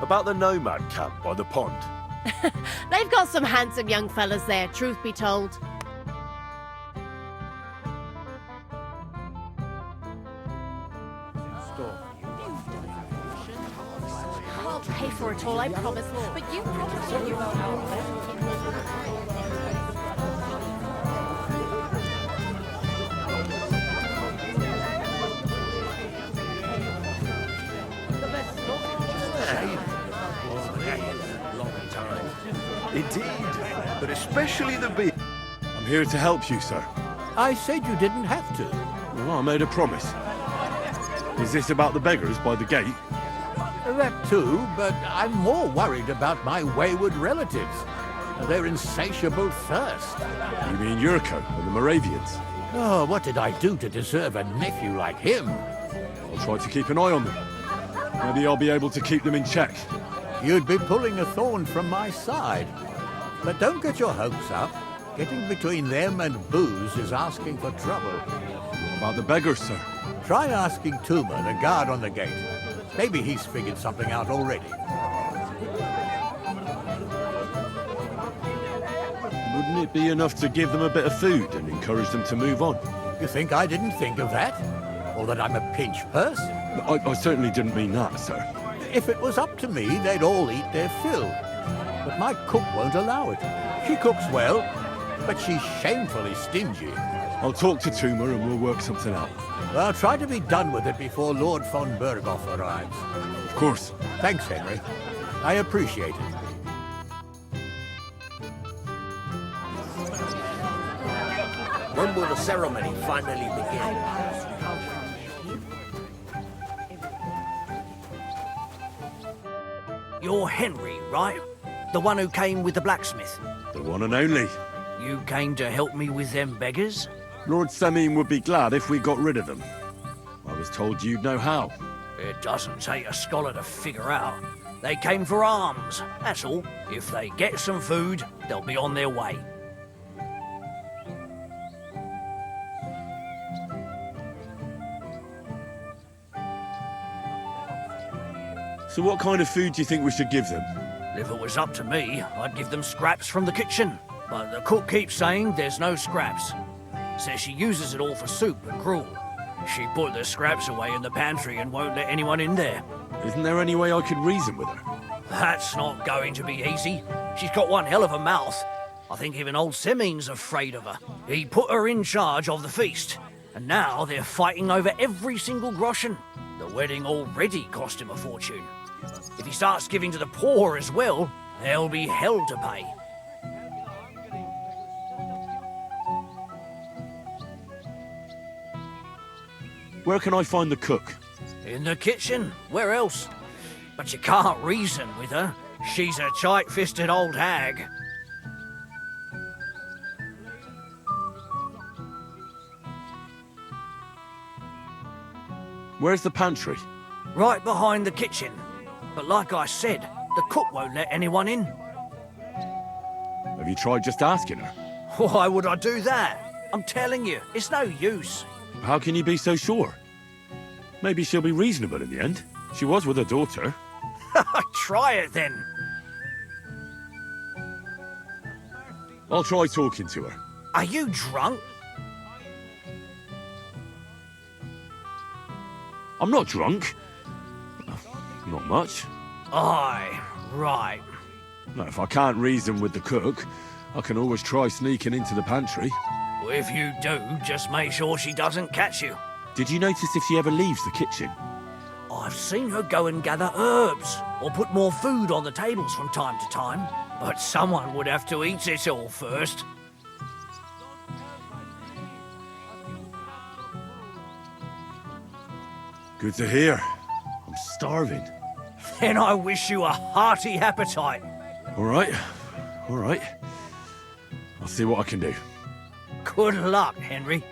About the nomad camp by the pond. They've got some handsome young fellas there, truth be told. I'll pay for it all, I promise. But you promise you Indeed, but especially the beer. I'm here to help you, sir. I said you didn't have to. Well, I made a promise. Is this about the beggars by the gate? That too, but I'm more worried about my wayward relatives. Their insatiable thirst. You mean Yurko and the Moravians? Oh, what did I do to deserve a nephew like him? I'll try to keep an eye on them. Maybe I'll be able to keep them in check. You'd be pulling a thorn from my side. But don't get your hopes up. Getting between them and booze is asking for trouble. What about the beggars, sir? Try asking Tuma, the guard on the gate. Maybe he's figured something out already. Wouldn't it be enough to give them a bit of food and encourage them to move on? You think I didn't think of that? Or that I'm a pinch purse? I certainly didn't mean that, sir. If it was up to me, they'd all eat their fill. But my cook won't allow it. She cooks well, but she's shamefully stingy. I'll talk to Tuma and we'll work something out. Well, try to be done with it before Lord von Berghoff arrives. Of course. Thanks, Henry. I appreciate it. When will the ceremony finally begin? You're Henry, right? The one who came with the blacksmith. The one and only. You came to help me with them beggars? Lord Semine would be glad if we got rid of them. I was told you'd know how. It doesn't take a scholar to figure out. They came for alms, that's all. If they get some food, they'll be on their way. So what kind of food do you think we should give them? If it was up to me, I'd give them scraps from the kitchen. But the cook keeps saying there's no scraps. Says she uses it all for soup and gruel. She put the scraps away in the pantry and won't let anyone in there. Isn't there any way I could reason with her? That's not going to be easy. She's got one hell of a mouth. I think even old Semin's afraid of her. He put her in charge of the feast, and now they're fighting over every single groschen. The wedding already cost him a fortune. If he starts giving to the poor as well, there'll be hell to pay. Where can I find the cook? In the kitchen. Where else? But you can't reason with her. She's a tight-fisted old hag. Where's the pantry? Right behind the kitchen. But like I said, the cook won't let anyone in. Have you tried just asking her? Why would I do that? I'm telling you, it's no use. How can you be so sure? Maybe she'll be reasonable in the end. She was with her daughter. Try it then. I'll try talking to her. Are you drunk? I'm not drunk. Not much. Aye, right. No, if I can't reason with the cook, I can always try sneaking into the pantry. If you do, just make sure she doesn't catch you. Did you notice if she ever leaves the kitchen? I've seen her go and gather herbs, or put more food on the tables from time to time. But someone would have to eat it all first. Good to hear. I'm starving. Then I wish you a hearty appetite. All right. All right. I'll see what I can do. Good luck, Henry.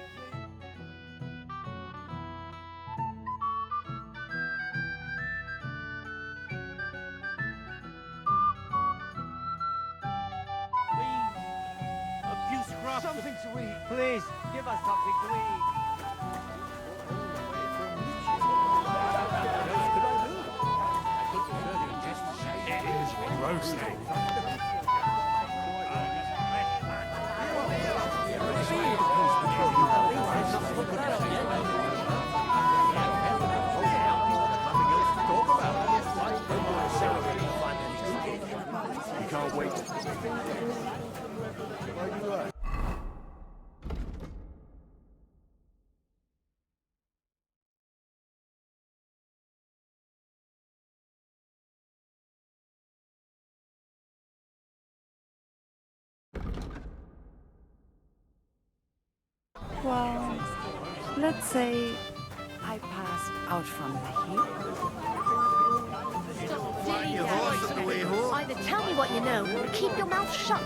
Something to eat. Please, give us something to eat. It is roasting. You can't wait. Well, let's say I passed out from the heat. Either tell me what you know, or keep your mouth shut.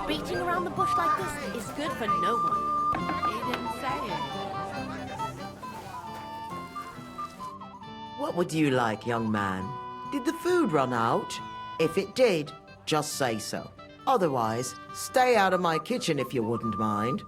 Beating around the bush like this is good for no one. He didn't say it. What would you like, young man? Did the food run out? If it did, just say so. Otherwise, stay out of my kitchen if you wouldn't mind.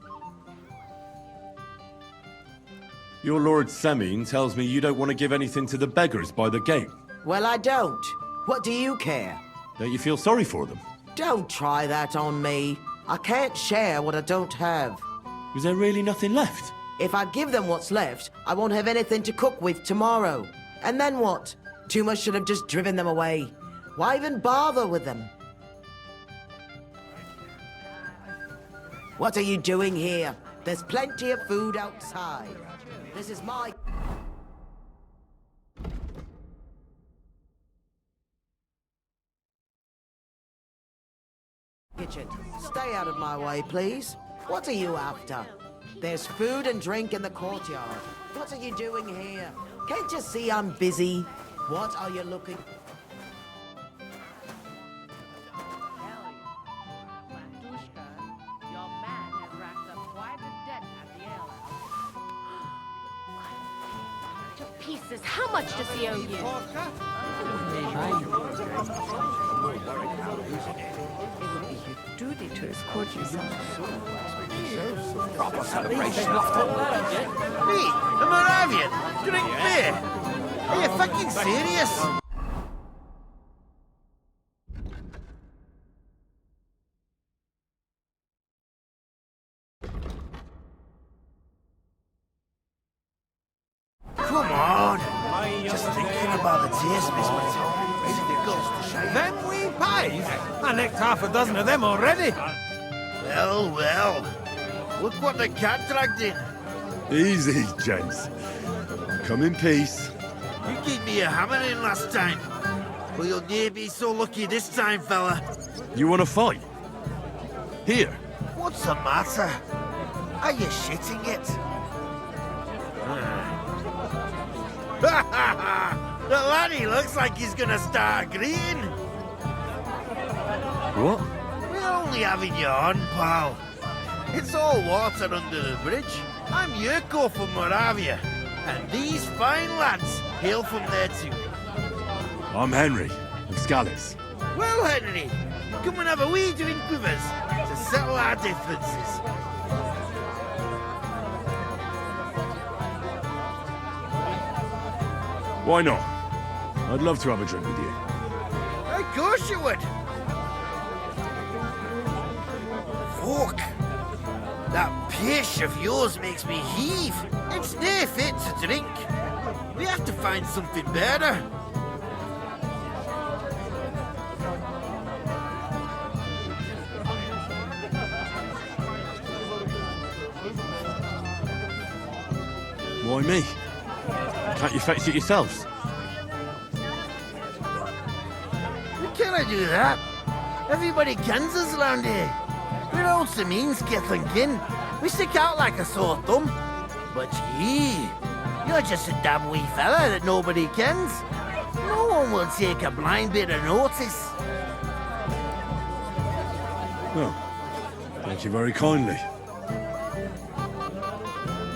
Your Lord Semin tells me you don't want to give anything to the beggars by the gate. Well, I don't. What do you care? Don't you feel sorry for them? Don't try that on me. I can't share what I don't have. Was there really nothing left? If I give them what's left, I won't have anything to cook with tomorrow. And then what? Tumas should have just driven them away. Why even bother with them? What are you doing here? There's plenty of food outside. This is my... kitchen. Stay out of my way, please. What are you after? There's food and drink in the courtyard. What are you doing here? Can't you see I'm busy? What are you looking... Your man has racked up quite a debt at the alehouse. pieces. How much does he owe you? Duty to escort you somewhere. Proper celebration after all. Me, the Moravian, drink beer. Are you fucking serious? Come on. Just thinking about the taste, Miss Mattel. Them wee pies? I nicked half a dozen of them already. Well, well. Look what the cat dragged in. Easy, gents. Come in peace. You gave me a hammering last time. Well, you'll near be so lucky this time, fella. You want to fight? Here. What's the matter? Are you shitting it? The laddie looks like he's gonna start agreeing. What? We're only having you on, pal. It's all water under the bridge. I'm Yurko from Moravia, and these fine lads hail from there too. I'm Henry, of Scallis. Well, Henry, come and have a wee drink with us to settle our differences. Why not? I'd love to have a drink with you. Of course you would. Fuck. That pish of yours makes me heave. It's no fit to drink. We have to find something better. Why me? Can't you fetch it yourselves? We cannot do that. Everybody kens us around here. We're all Sameen's kith and kin. We stick out like a sore thumb. But you're just a damn wee fella that nobody kens. No one will take a blind bit of notice. Oh, thank you very kindly.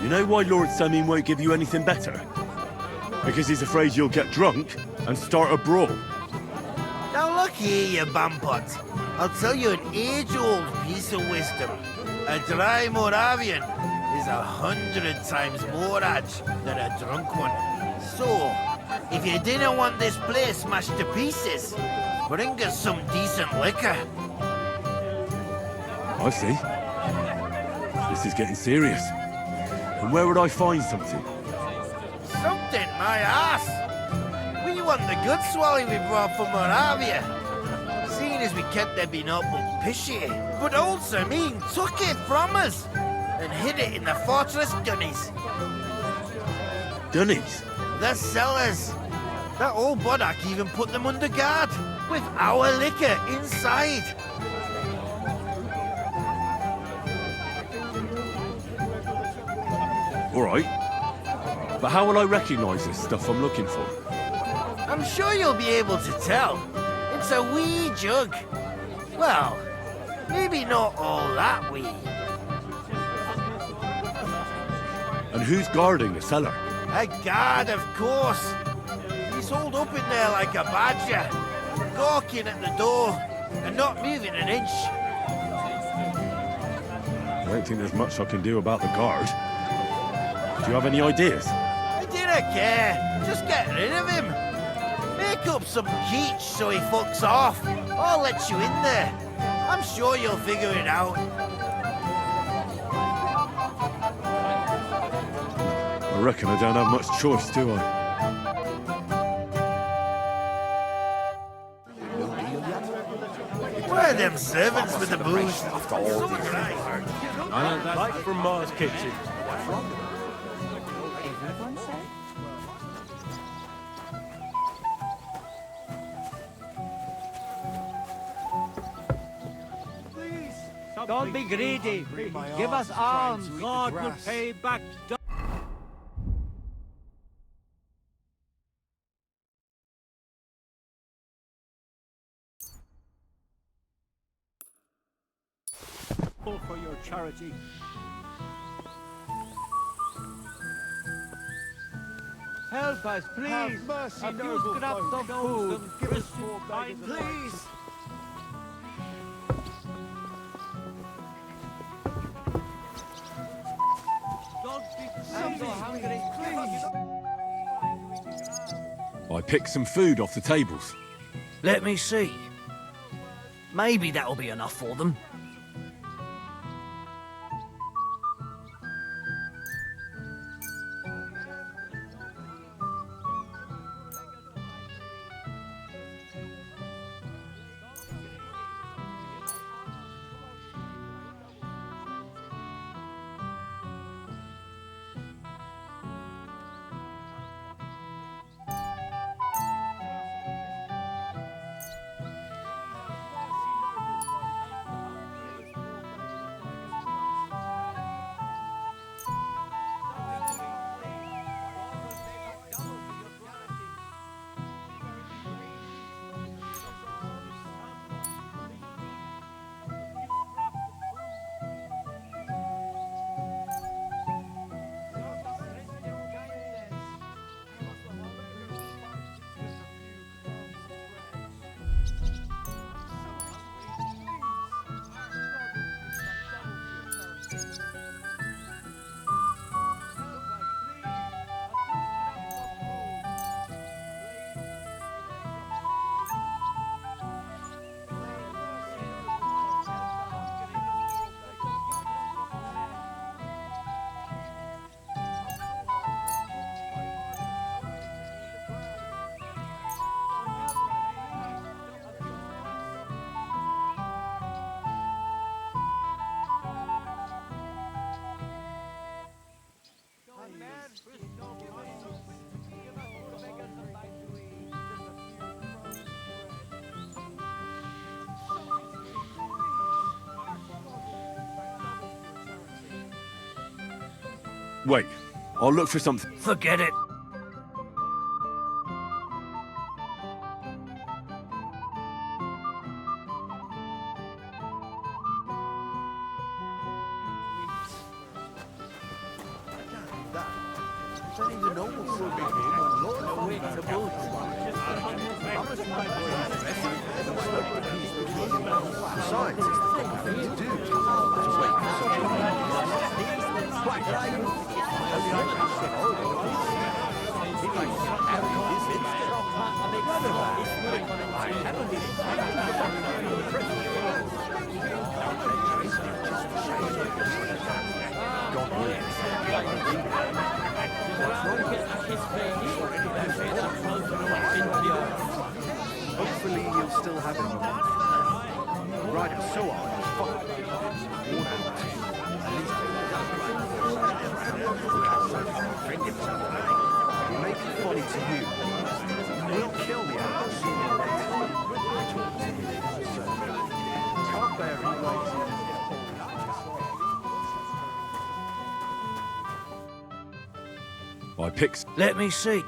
You know why Lord Sameen won't give you anything better? Because he's afraid you'll get drunk and start a brawl. Now look here, you bampot. I'll tell you an age-old piece of wisdom. A dry Moravian is 100 times more edge than a drunk one. So, if you didn't want this place smashed to pieces, bring us some decent liquor. I see. This is getting serious. And where would I find something? Something, my ass! We want the good swally we brought from Moravia. Seeing as we can't there be no but pishy. But old Sameen took it from us and hid it in the fortress dunnies. Dunnies? The cellars. That old Boddock even put them under guard with our liquor inside. All right. But how will I recognise this stuff I'm looking for? I'm sure you'll be able to tell. It's a wee jug. Well, maybe not all that wee. And who's guarding the cellar? A guard, of course. He's holed up in there like a badger, gawking at the door and not moving an inch. I don't think there's much I can do about the guard. Do you have any ideas? I didn't care. Just get rid of him. Make up some keech so he fucks off. I'll let you in there. I'm sure you'll figure it out. I reckon I don't have much choice, do I? Where are them servants with the booze? After all these I learned that right from Ma's kitchen. Don't be greedy. Give us alms. God will pay back. For your charity. Help us, please. Have mercy, a few noble scraps folk. of food. Give us Christian poor beggars kindness. please. Don't be so hungry. I picked some food off the tables. Let me see. Maybe that'll be enough for them. Wait, I'll look for something. Forget it. Besides, it's the proper thing to do to wait for such a hopefully you'll still have him in mind. Rider so on is fucked. Worn out. At least he may be funny to you. He will kill the animal sooner or later. Can't bear it. I picked. Let me see.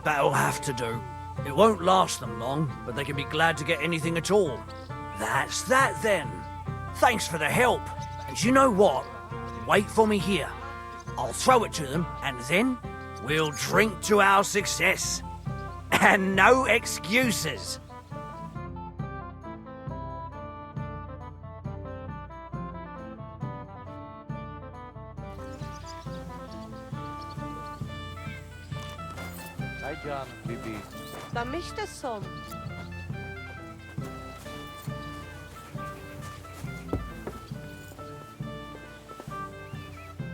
That'll have to do. It won't last them long, but they can be glad to get anything at all. That's that then. Thanks for the help. And you know what? Wait for me here. I'll throw it to them, and then we'll drink to our success. And no excuses. Hi, John. Bibi. Da mischte som.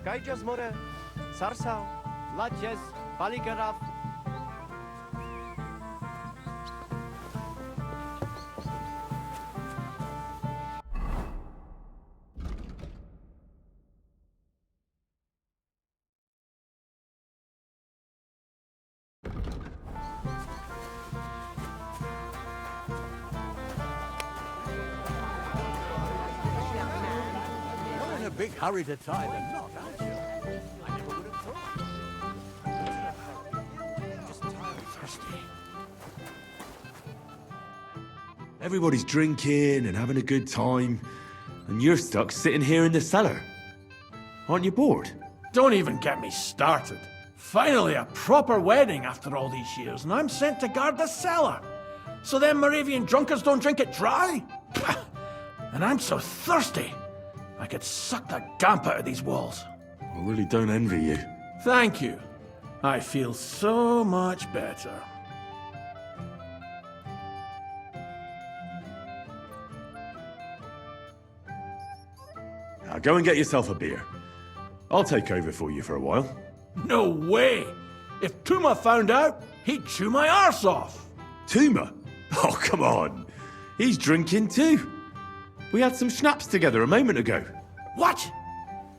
Kaijas more. Sarsao. Laches. Balikaraf. You're in a big hurry to tie the knot, aren't you? I never would have thought. Just Thirsty. Everybody's drinking and having a good time, and you're stuck sitting here in the cellar. Aren't you bored? Don't even get me started. Finally, a proper wedding after all these years, and I'm sent to guard the cellar. So them Moravian drunkards don't drink it dry? And I'm so thirsty, I could suck the gamp out of these walls. I really don't envy you. Thank you. I feel so much better. Now go and get yourself a beer. I'll take over for you for a while. No way! If Tuma found out, he'd chew my arse off. Tuma? Oh, come on. He's drinking too. We had some schnapps together a moment ago. What?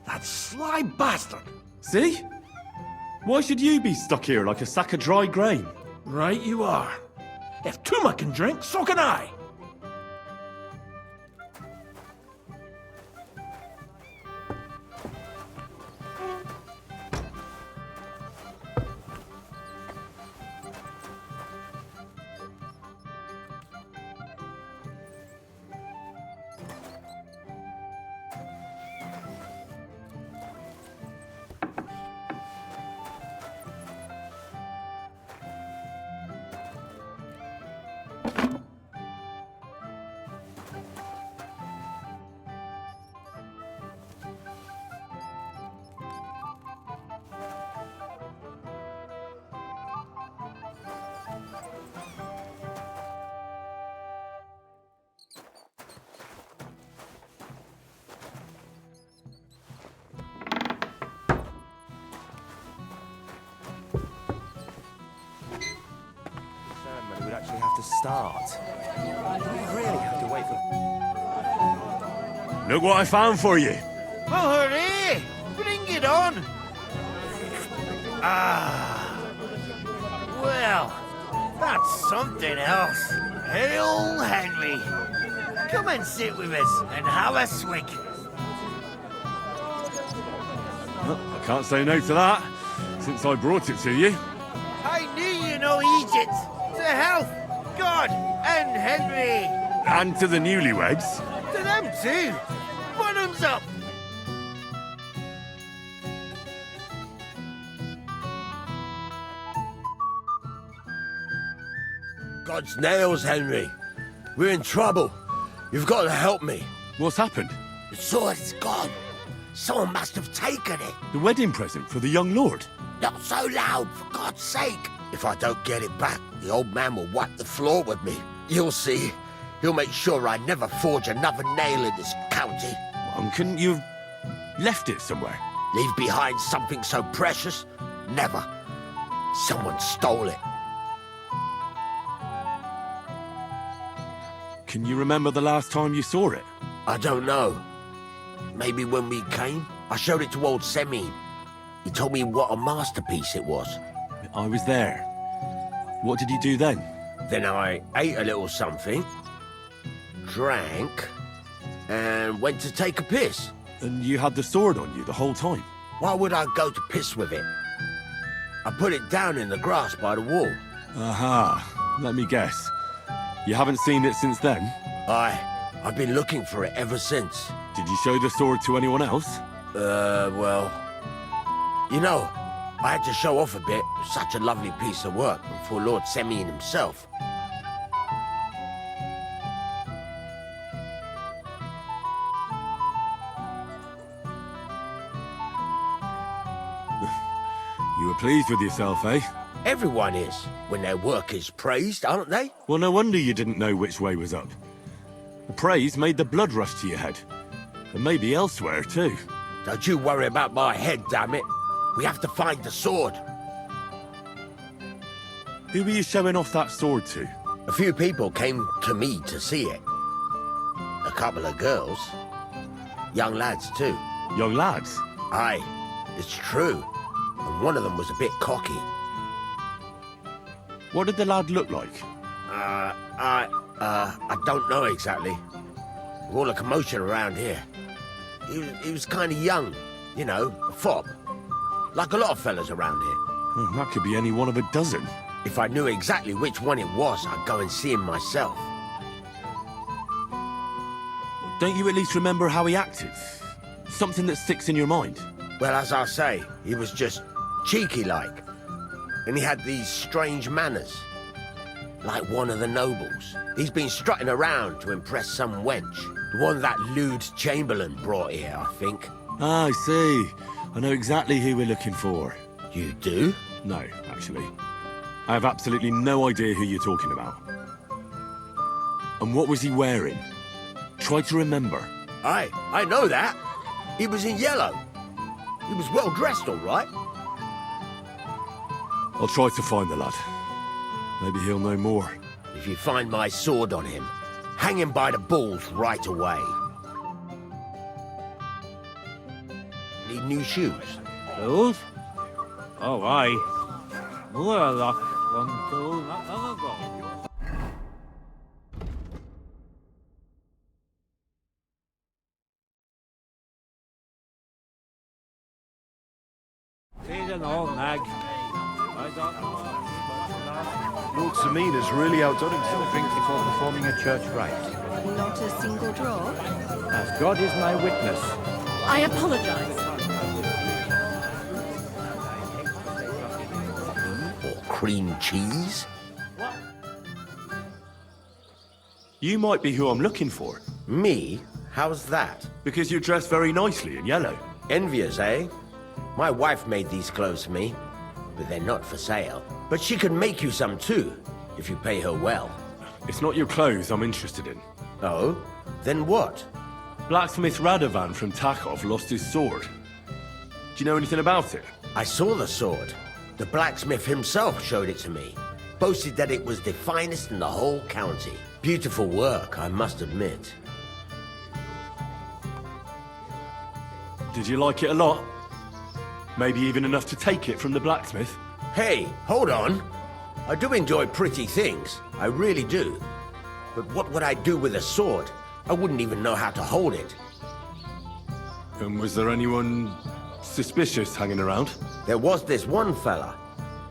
That sly bastard. See? Why should you be stuck here like a sack of dry grain? Right you are. If Tuma can drink, so can I. Ceremony would actually have to start. Do we really have to wait for... Look what I found for you. Oh, hooray! Bring it on! Ah. Well, that's something else. Hail, Henry. Come and sit with us and have a swig. Well, I can't say no to that, since I brought it to you. I knew you know Egypt. To health, God, and Henry. And to the newlyweds. To them too. Bottoms up. God's nails, Henry. We're in trouble. You've got to help me. What's happened? The sword's gone. Someone must have taken it. The wedding present for the young lord? Not so loud, for God's sake. If I don't get it back, the old man will wipe the floor with me. You'll see. He'll make sure I never forge another nail in this county. Couldn't you have left it somewhere? Leave behind something so precious? Never. Someone stole it. Can you remember the last time you saw it? I don't know. Maybe when we came, I showed it to old Semin. He told me what a masterpiece it was. I was there. What did you do then? Then I ate a little something, drank, and went to take a piss. And you had the sword on you the whole time? Why would I go to piss with it? I put it down in the grass by the wall. Aha. Let me guess. You haven't seen it since then? I've been looking for it ever since. Did you show the sword to anyone else? Well... You know, I had to show off a bit. It was such a lovely piece of work for Lord Semin himself. You were pleased with yourself, eh? Everyone is, when their work is praised, aren't they? Well, no wonder you didn't know which way was up. The praise made the blood rush to your head. And maybe elsewhere, too. Don't you worry about my head, damn it. We have to find the sword. Who were you showing off that sword to? A few people came to me to see it. A couple of girls. Young lads, too. Young lads? Aye, it's true. And one of them was a bit cocky. What did the lad look like? I don't know exactly. With all the commotion around here. He was kind of young, you know, a fob. Like a lot of fellas around here. Oh, that could be any one of a dozen. If I knew exactly which one it was, I'd go and see him myself. Don't you at least remember how he acted? Something that sticks in your mind? Well, as I say, he was just cheeky-like. And he had these strange manners. Like one of the nobles. He's been strutting around to impress some wench. The one that lewd Chamberlain brought here, I think. Ah, I see. I know exactly who we're looking for. You do? No, actually. I have absolutely no idea who you're talking about. And what was he wearing? Try to remember. Aye, I know that. He was in yellow. He was well dressed, all right. I'll try to find the lad. Maybe he'll know more. If you find my sword on him, hang him by the balls right away. Need new shoes. Shoes? Oh, aye. Well, look, 1, 2, not long ago. Feed an old nag. I don't know. Lord Semina's really outdone himself. Drink before performing a church rite. Not a single draw. As God is my witness. I apologize. Or cream cheese? You might be who I'm looking for. Me? How's that? Because you're dressed very nicely in yellow. Envious, eh? My wife made these clothes for me, but they're not for sale. But she can make you some too, if you pay her well. It's not your clothes I'm interested in. Oh? Then what? Blacksmith Radovan from Takov lost his sword. Do you know anything about it? I saw the sword. The blacksmith himself showed it to me. Boasted that it was the finest in the whole county. Beautiful work, I must admit. Did you like it a lot? Maybe even enough to take it from the blacksmith? Hey, hold on. I do enjoy pretty things. I really do. But what would I do with a sword? I wouldn't even know how to hold it. And was there anyone suspicious hanging around? There was this one fella.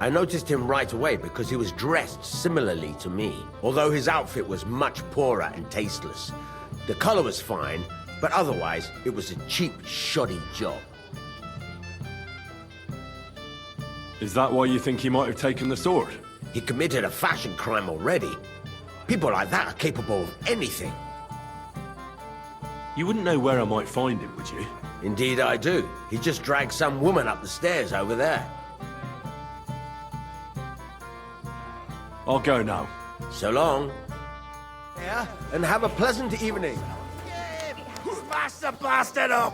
I noticed him right away because he was dressed similarly to me, although his outfit was much poorer and tasteless. The color was fine, but otherwise it was a cheap, shoddy job. Is that why you think he might have taken the sword? He committed a fashion crime already. People like that are capable of anything. You wouldn't know where I might find him, would you? Indeed I do. He just dragged some woman up the stairs over there. I'll go now. So long. Yeah, and have a pleasant evening. Smash the bastard up!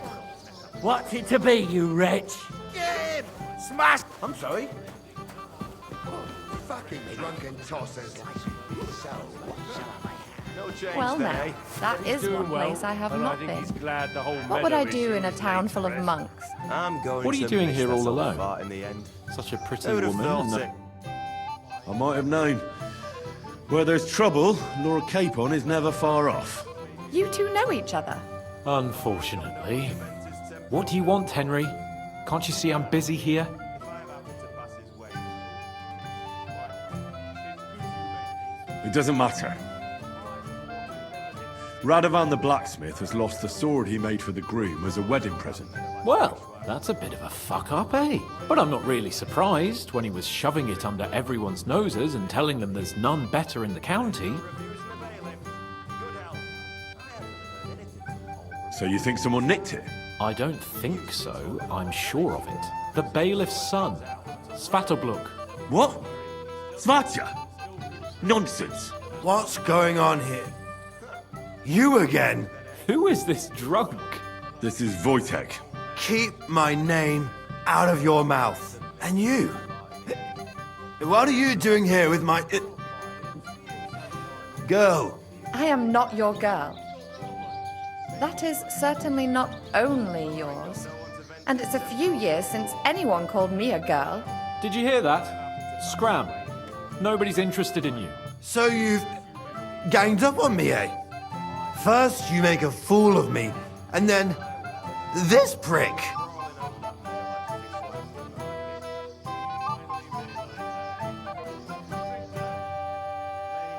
What's it to be, you wretch? Yeah, smash! I'm sorry. Fucking drunken tossers. So, what shall I have? No change Well, there, now, eh? that is Doing one place I have and not I think been. he's glad the whole What would I meadow do is in a town full of monks? I'm going What are you to doing miss here this all old alone? fart in the end. Such a pretty Who would have woman. thought and it? I might have known. Where there's trouble, Lord Capon is never far off. You two know each other. Unfortunately. What do you want, Henry? Can't you see I'm busy here? It doesn't matter. Radovan the blacksmith has lost the sword he made for the groom as a wedding present. Well, that's a bit of a fuck-up, eh? But I'm not really surprised when he was shoving it under everyone's noses and telling them there's none better in the county. So you think someone nicked it? I don't think so, I'm sure of it. The bailiff's son, Svatobluk. What? Svatya? Nonsense. What's going on here? You again? Who is this drunk? This is Wojtek. Keep my name out of your mouth. And you? What are you doing here with my... girl? I am not your girl. That is certainly not only yours. And it's a few years since anyone called me a girl. Did you hear that? Scram. Nobody's interested in you. So you've ganged up on me, eh? First you make a fool of me, and then this prick.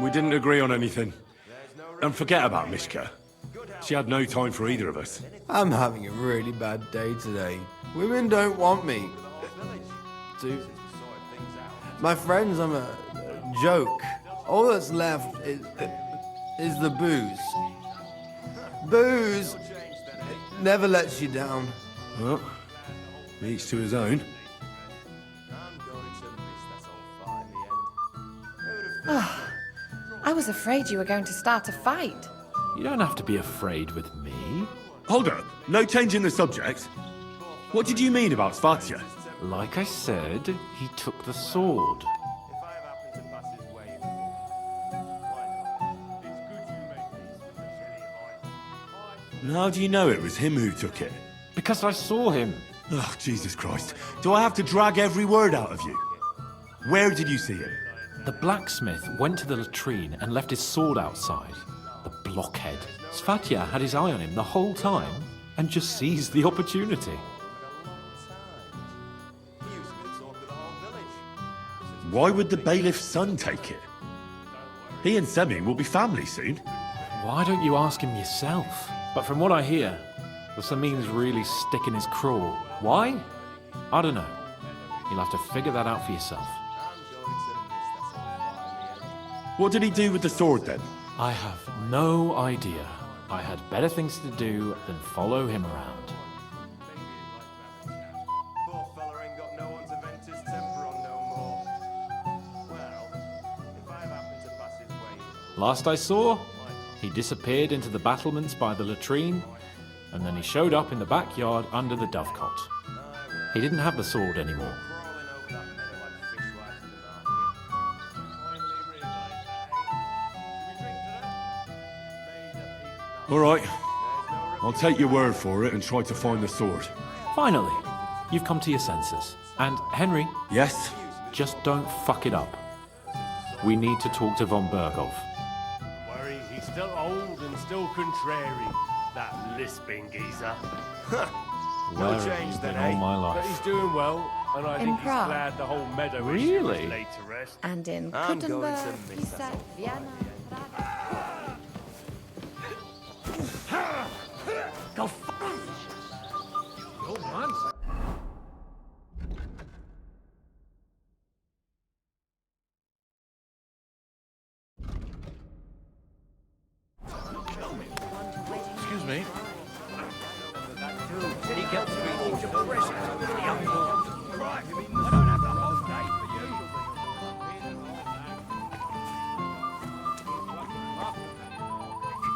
We didn't agree on anything. And forget about Mishka. She had no time for either of us. I'm having a really bad day today. Women don't want me. My friends, I'm a joke. All that's left is the booze. Booze never lets you down. Well, each to his own. I was afraid you were going to start a fight. You don't have to be afraid with me. Hold up. No change in the subject. What did you mean about Svatya? Like I said, he took the sword. And how do you know it was him who took it? Because I saw him. Oh, Jesus Christ. Do I have to drag every word out of you? Where did you see him? The blacksmith went to the latrine and left his sword outside. The blockhead. Svatya had his eye on him the whole time and just seized the opportunity. Why would the bailiff's son take it? He and Semyon will be family soon. Why don't you ask him yourself? But from what I hear, the Semyon's really sticking his craw. Why? I don't know. You'll have to figure that out for yourself. What did he do with the sword then? I have no idea. I had better things to do than follow him around. Last I saw, he disappeared into the battlements by the latrine, and then he showed up in the backyard under the dovecot. He didn't have the sword anymore. All right. I'll take your word for it and try to find the sword. Finally, you've come to your senses. And Henry? Yes? Just don't fuck it up. We need to talk to von Berghoff. Worry, he's still old and still contrary. That lisping geezer. No change then, all my life. But he's doing well, and I think he's Prague. glad the whole meadow Really? is laid to rest. And in I'm going Kuttenberg, to miss Pisa, Vienna, Go fuck. Old man. Excuse me. He kept speaking to press. Right. I don't have the whole day for you.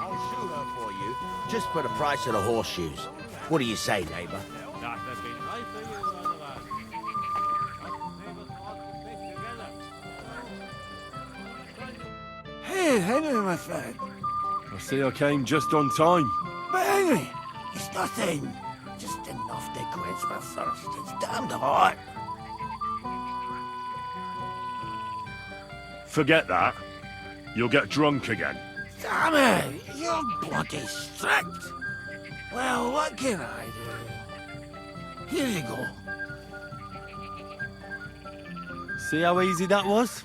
I'll shoot her for you, just for the price of the horseshoes. What do you say, neighbor? Hey, Henry, my friend. I see I came just on time. But Henry, it's nothing. Just enough to quench my thirst. It's damned hot. Forget that. You'll get drunk again. Damn it, you're bloody strict. Well, what can I do? Here you go. See how easy that was?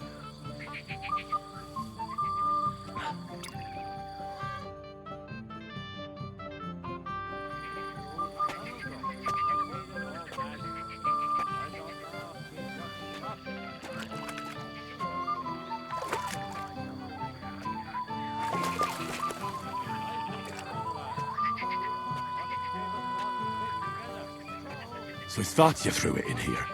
So Svatya threw it in here.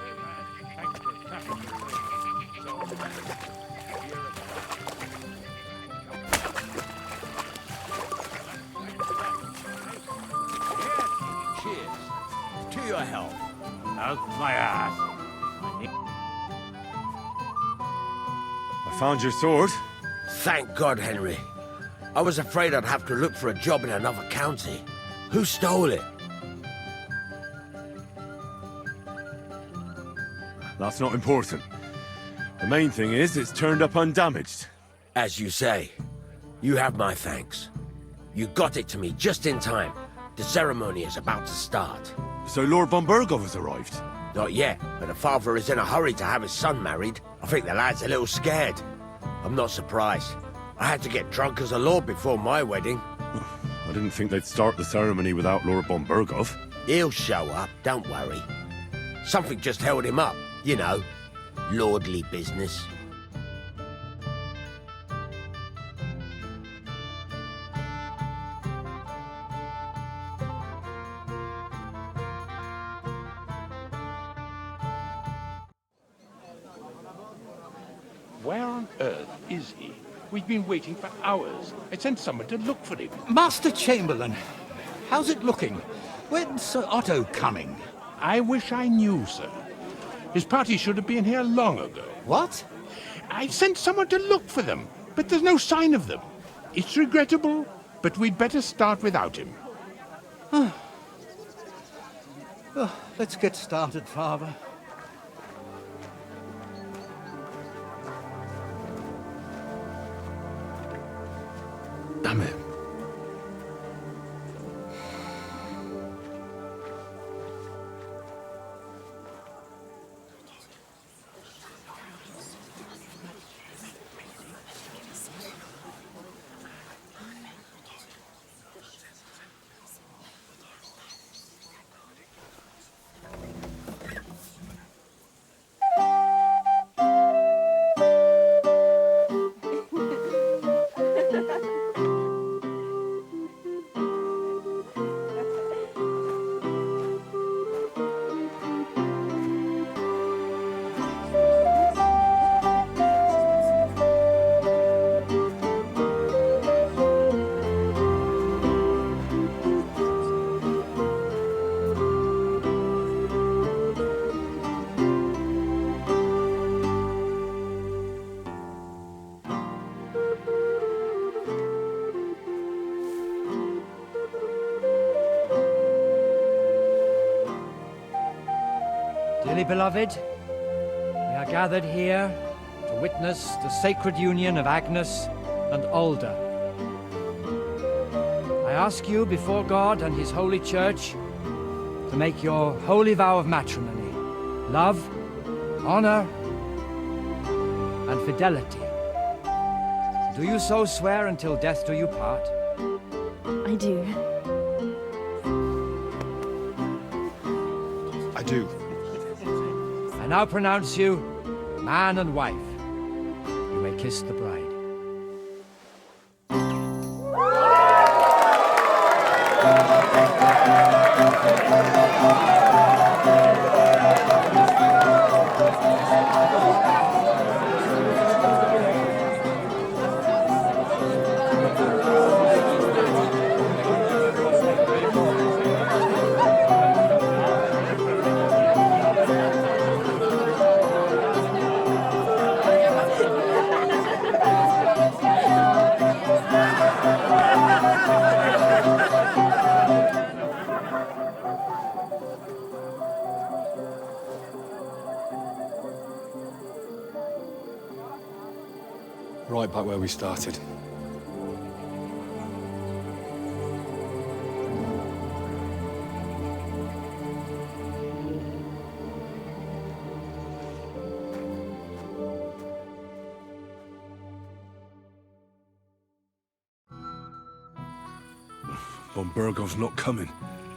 my ass. I found your sword. Thank God, Henry. I was afraid I'd have to look for a job in another county. Who stole it? That's not important. The main thing is it's turned up undamaged. As you say, you have my thanks. You got it to me just in time. The ceremony is about to start. So Lord von Burgov has arrived? Not yet, but the father is in a hurry to have his son married. I think the lad's a little scared. I'm not surprised. I had to get drunk as a lord before my wedding. I didn't think they'd start the ceremony without Lord von Burgov. He'll show up, don't worry. Something just held him up, you know. Lordly business. Where on earth is he? We've been waiting for hours. I sent someone to look for him. Master Chamberlain, how's it looking? When's Sir Otto coming? I wish I knew, sir. His party should have been here long ago. What? I sent someone to look for them, but there's no sign of them. It's regrettable, but we'd better start without him. Oh, let's get started, Father. Damn it. Dearly beloved, we are gathered here to witness the sacred union of Agnes and Alda. I ask you before God and His holy church to make your holy vow of matrimony, love, honor, and fidelity. Do you so swear until death do you part? I do. I do. I now pronounce you man and wife. You may kiss the bride. Right back where we started. Von Burgov's not coming,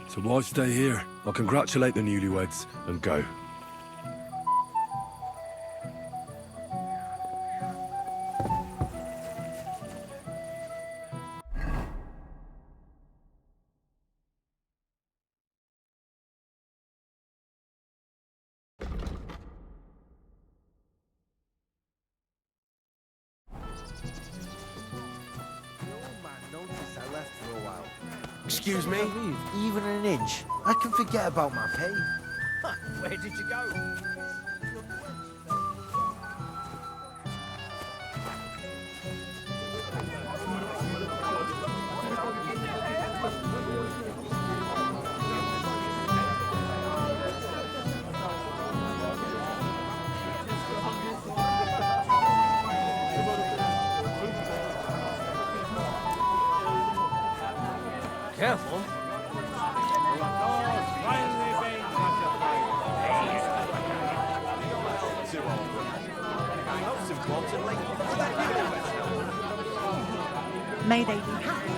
so why stay here? I'll congratulate the newlyweds and go. Excuse me? Even an inch. I can forget about my pay. Where did you go? Careful. May they be happy.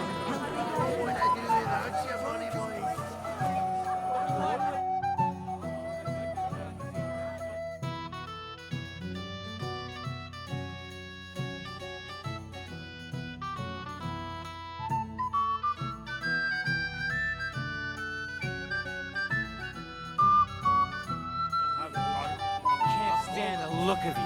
Can't stand the look of you.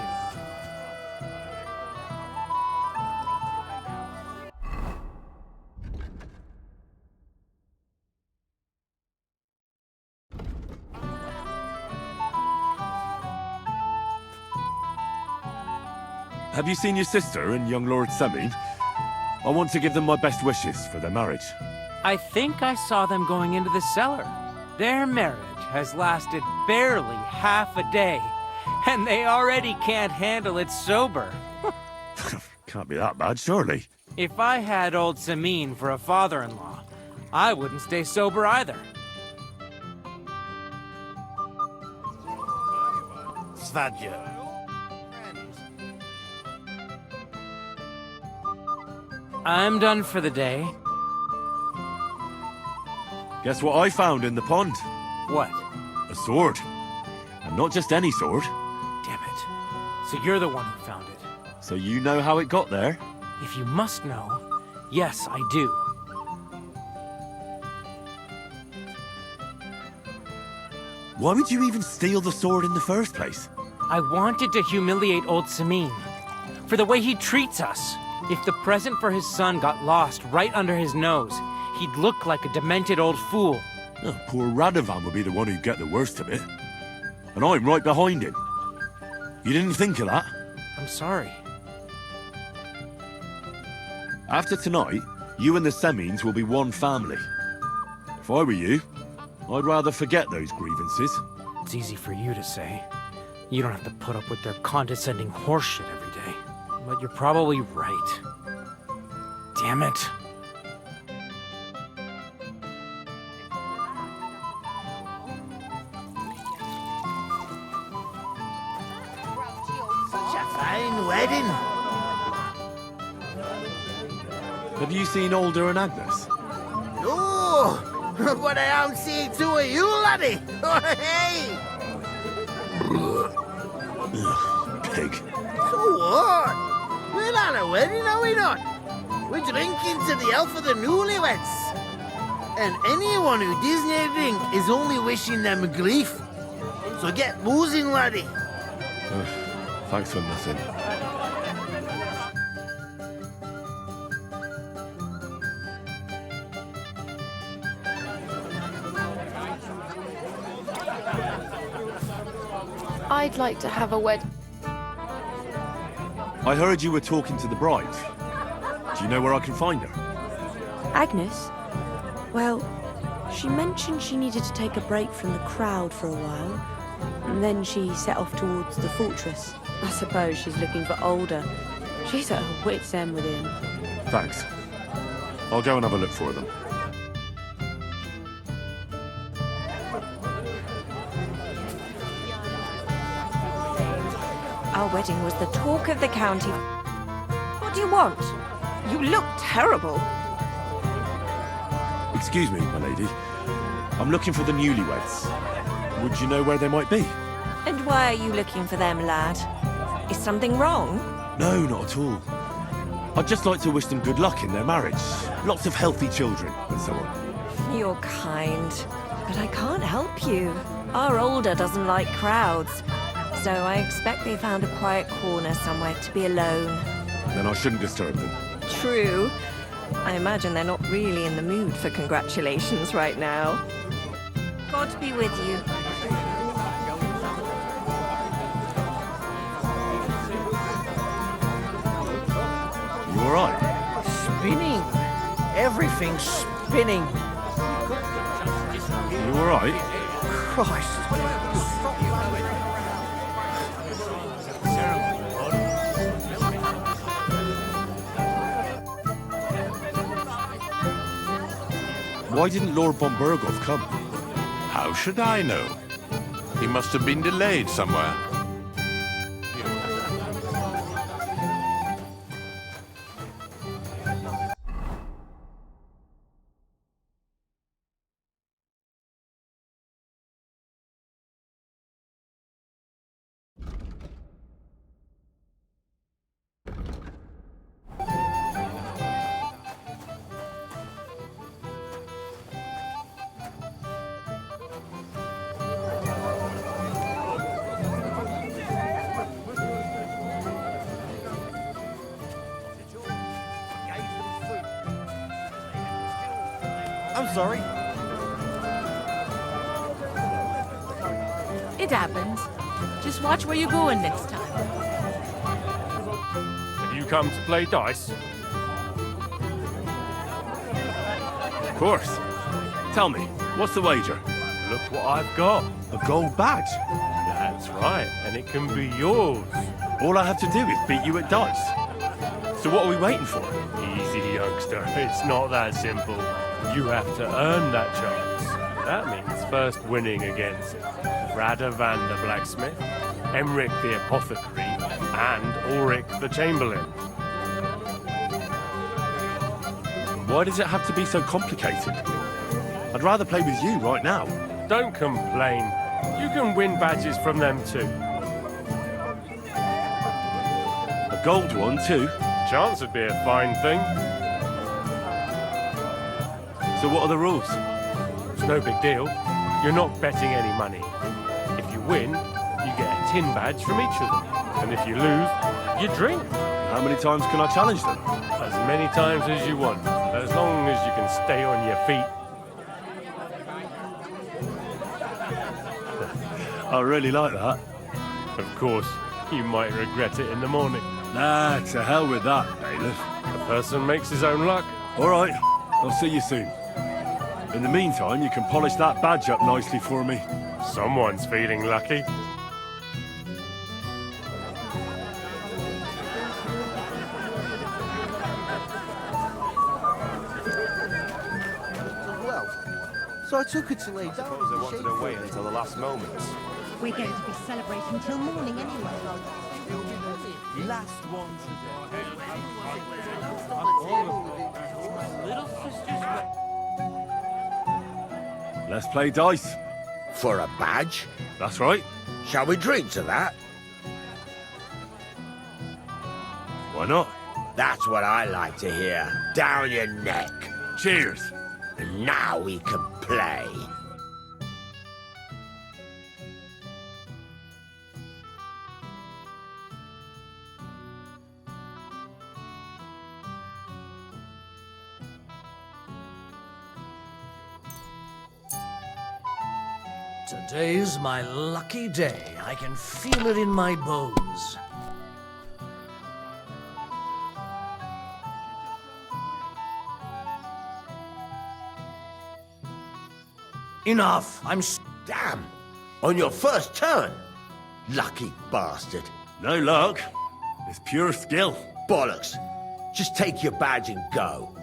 Have you seen your sister and young Lord Semin? I want to give them my best wishes for their marriage. I think I saw them going into the cellar. Their marriage has lasted barely half a day, and they already can't handle it sober. Can't be that bad, surely. If I had old Samin for a father-in-law, I wouldn't stay sober either. Svadja. I'm done for the day. Guess what I found in the pond? What? A sword. And not just any sword. Damn it. So you're the one who found it. So you know how it got there? If you must know, yes, I do. Why would you even steal the sword in the first place? I wanted to humiliate old Samin for the way he treats us. If the present for his son got lost right under his nose, he'd look like a demented old fool. Oh, poor Radovan would be the one who'd get the worst of it. And I'm right behind him. You didn't think of that? I'm sorry. After tonight, you and the Semines will be one family. If I were you, I'd rather forget those grievances. It's easy for you to say. You don't have to put up with their condescending horseshit every day. But you're probably right. Damn it. Such a fine wedding. Have you seen Alder and Agnes? Oh, what I am seeing to of you, laddie. Hey. Pig. So what? We're at a wedding, are we not? We're drinking to the health of the newlyweds. And anyone who doesn't drink is only wishing them grief. So get boozing, laddie. Thanks for nothing. I'd like to have a wedding. I heard you were talking to the bride. Do you know where I can find her? Agnes? Well, she mentioned she needed to take a break from the crowd for a while, and then she set off towards the fortress. I suppose she's looking for Alder. She's at her wit's end with him. Thanks. I'll go and have a look for them. Our wedding was the talk of the county. What do you want? You look terrible. Excuse me, my lady. I'm looking for the newlyweds. Would you know where they might be? And why are you looking for them, lad? Is something wrong? No, not at all. I'd just like to wish them good luck in their marriage. Lots of healthy children, and so on. You're kind, but I can't help you. Our Alder doesn't like crowds, so I expect they found a quiet corner somewhere to be alone. Then I shouldn't disturb them. True. I imagine they're not really in the mood for congratulations right now. God be with you. spinning. Everything's spinning. You alright? Christ. Why didn't Lord von Burgov come? How should I know? He must have been delayed somewhere. I'm sorry. It happens. Just watch where you're going next time. Have you come to play dice? Of course. Tell me, what's the wager? Look what I've got. A gold badge? That's right, and it can be yours. All I have to do is beat you at dice. So what are we waiting for? Easy, youngster. It's not that simple. You have to earn that chance. That means first winning against Radovan the blacksmith, Emric the apothecary, and Ulrich the chamberlain. Why does it have to be so complicated? I'd rather play with you right now. Don't complain. You can win badges from them too. A gold one too? Chance would be a fine thing. So what are the rules? It's no big deal. You're not betting any money. If you win, you get a tin badge from each of them. And if you lose, you drink. How many times can I challenge them? As many times as you want, as long as you can stay on your feet. I really like that. Of course, you might regret it in the morning. Nah, to hell with that, bailiff. A person makes his own luck. All right, I'll see you soon. In the meantime, you can polish that badge up nicely for me. Someone's feeling lucky. Well, so I took her to lay down. I wanted to wait until the last moment. We're going to be celebrating till morning anyway. Last one Little sister's wedding. Let's play dice. For a badge? That's right. Shall we drink to that? Why not? That's what I like to hear. Down your neck. Cheers. And now we can play. Today's my lucky day. I can feel it in my bones. Enough! Damn! On your first turn! Lucky bastard. No luck. It's pure skill. Bollocks. Just take your badge and go.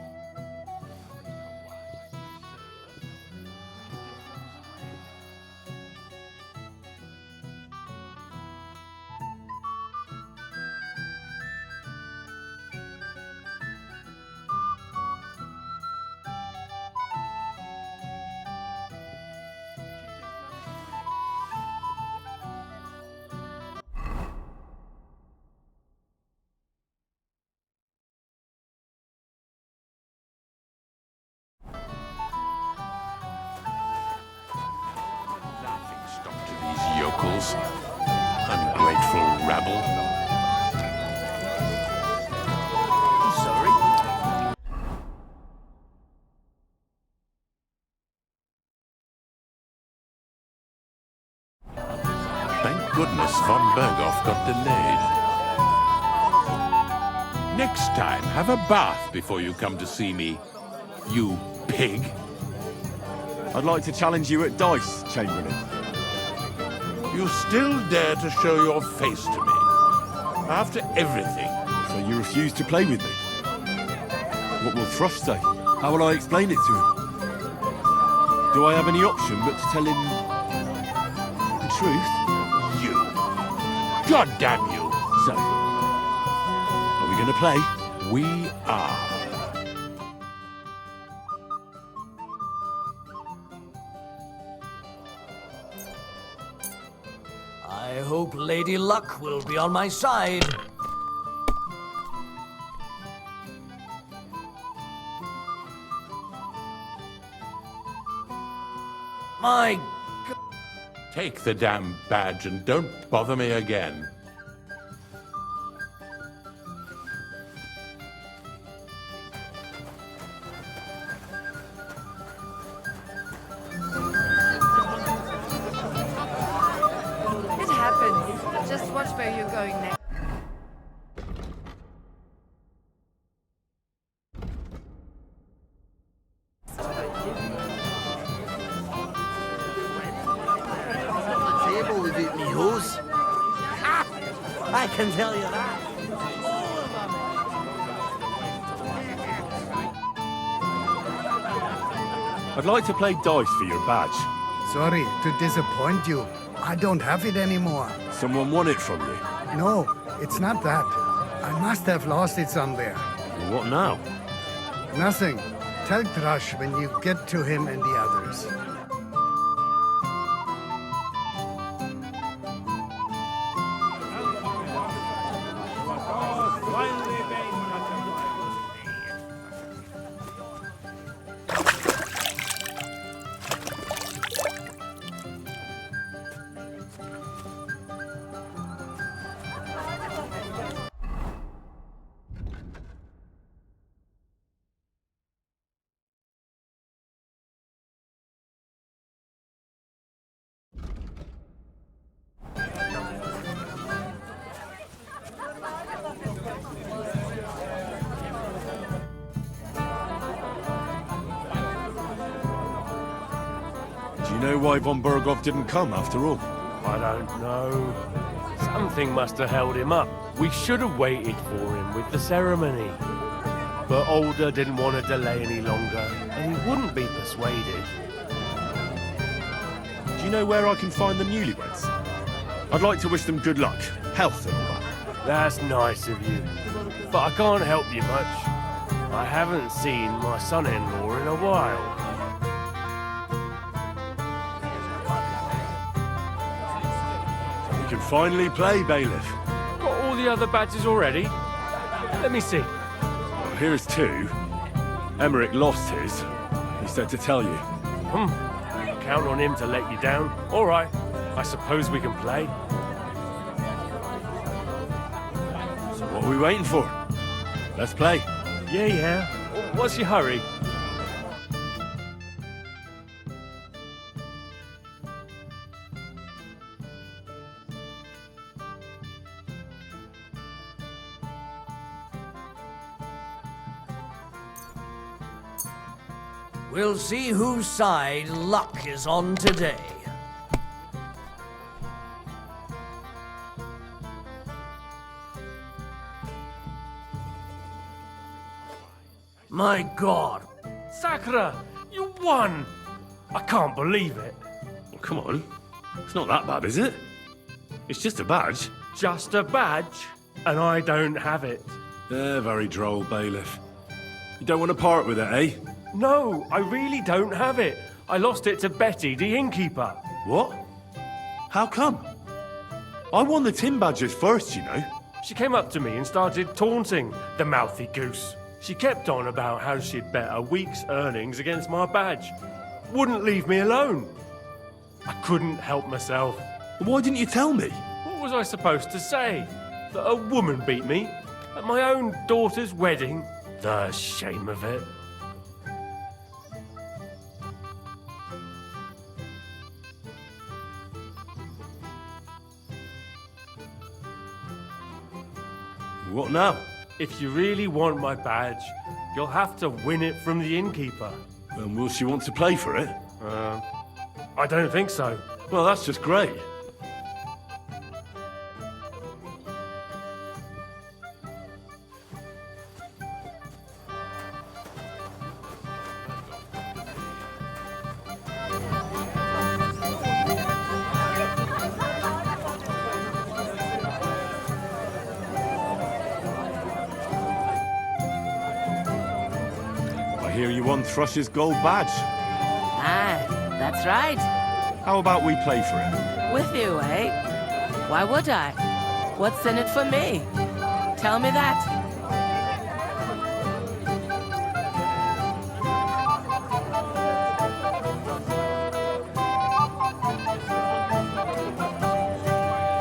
Yokels. Ungrateful rabble. Sorry. Thank goodness von Berghoff got delayed. Next time, have a bath before you come to see me, you pig. I'd like to challenge you at dice, Chamberlain. You still dare to show your face to me? After everything. So you refuse to play with me? What will Thrush say? How will I explain it to him? Do I have any option but to tell him the truth? You. God damn you. So, are we going to play? We are. I hope Lady Luck will be on my side. My... Take the damn badge and don't bother me again. It happens. Just watch where you're going next. Table without me hose. I can tell you that. I'd like to play dice for your badge. Sorry to disappoint you. I don't have it anymore. Someone won it from you. No, it's not that. I must have lost it somewhere. What now? Nothing. Tell Thrush when you get to him and the others. Do you know why von Berghoff didn't come after all? I don't know. Something must have held him up. We should have waited for him with the ceremony. But Older didn't want to delay any longer, and he wouldn't be persuaded. Do you know where I can find the newlyweds? I'd like to wish them good luck, health and all that. That's nice of you. But I can't help you much. I haven't seen my son-in-law in a while. We can finally play, Bailiff. Got all the other badges already? Let me see. Well, here's two. Emmerich lost his. He said to tell you. Count on him to let you down. All right. I suppose we can play. So what are we waiting for? Let's play. Yeah. What's your hurry? We'll see whose side luck is on today. My God. Sakura, you won! I can't believe it. Well, come on. It's not that bad, is it? It's just a badge. Just a badge? And I don't have it. They're very droll, Bailiff. You don't want to part with it, eh? No, I really don't have it. I lost it to Betty, the innkeeper. What? How come? I won the tin badges first, you know. She came up to me and started taunting, the mouthy goose. She kept on about how she'd bet a week's earnings against my badge. Wouldn't leave me alone. I couldn't help myself. Why didn't you tell me? What was I supposed to say? That a woman beat me? At my own daughter's wedding? The shame of it. What now? If you really want my badge, you'll have to win it from the innkeeper. And will she want to play for it? I don't think so. Well, that's just great. I hear you won Thrush's gold badge. Ah, that's right. How about we play for it? With you, eh? Why would I? What's in it for me? Tell me that.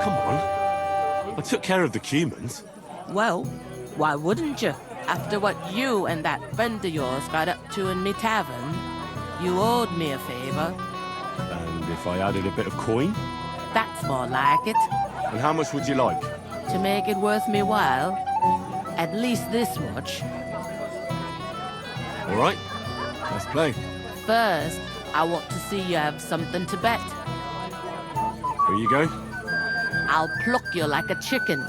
Come on. I took care of the Cumans. Well, why wouldn't you? After what you and that friend of yours got up to in me tavern, you owed me a favor. And if I added a bit of coin? That's more like it. And how much would you like? To make it worth me while, at least this much. All right, let's play. First, I want to see you have something to bet. Here you go. I'll pluck you like a chicken.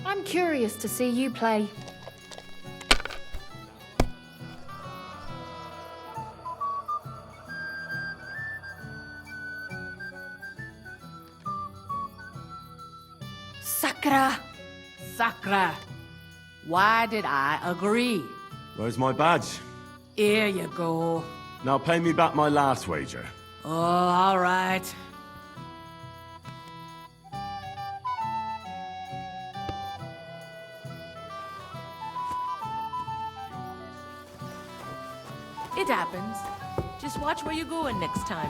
I'm curious to see you play. Sakra! Sakra! Why did I agree? Where's my badge? Here you go. Now pay me back my last wager. Oh, all right. It happens. Just watch where you're going next time.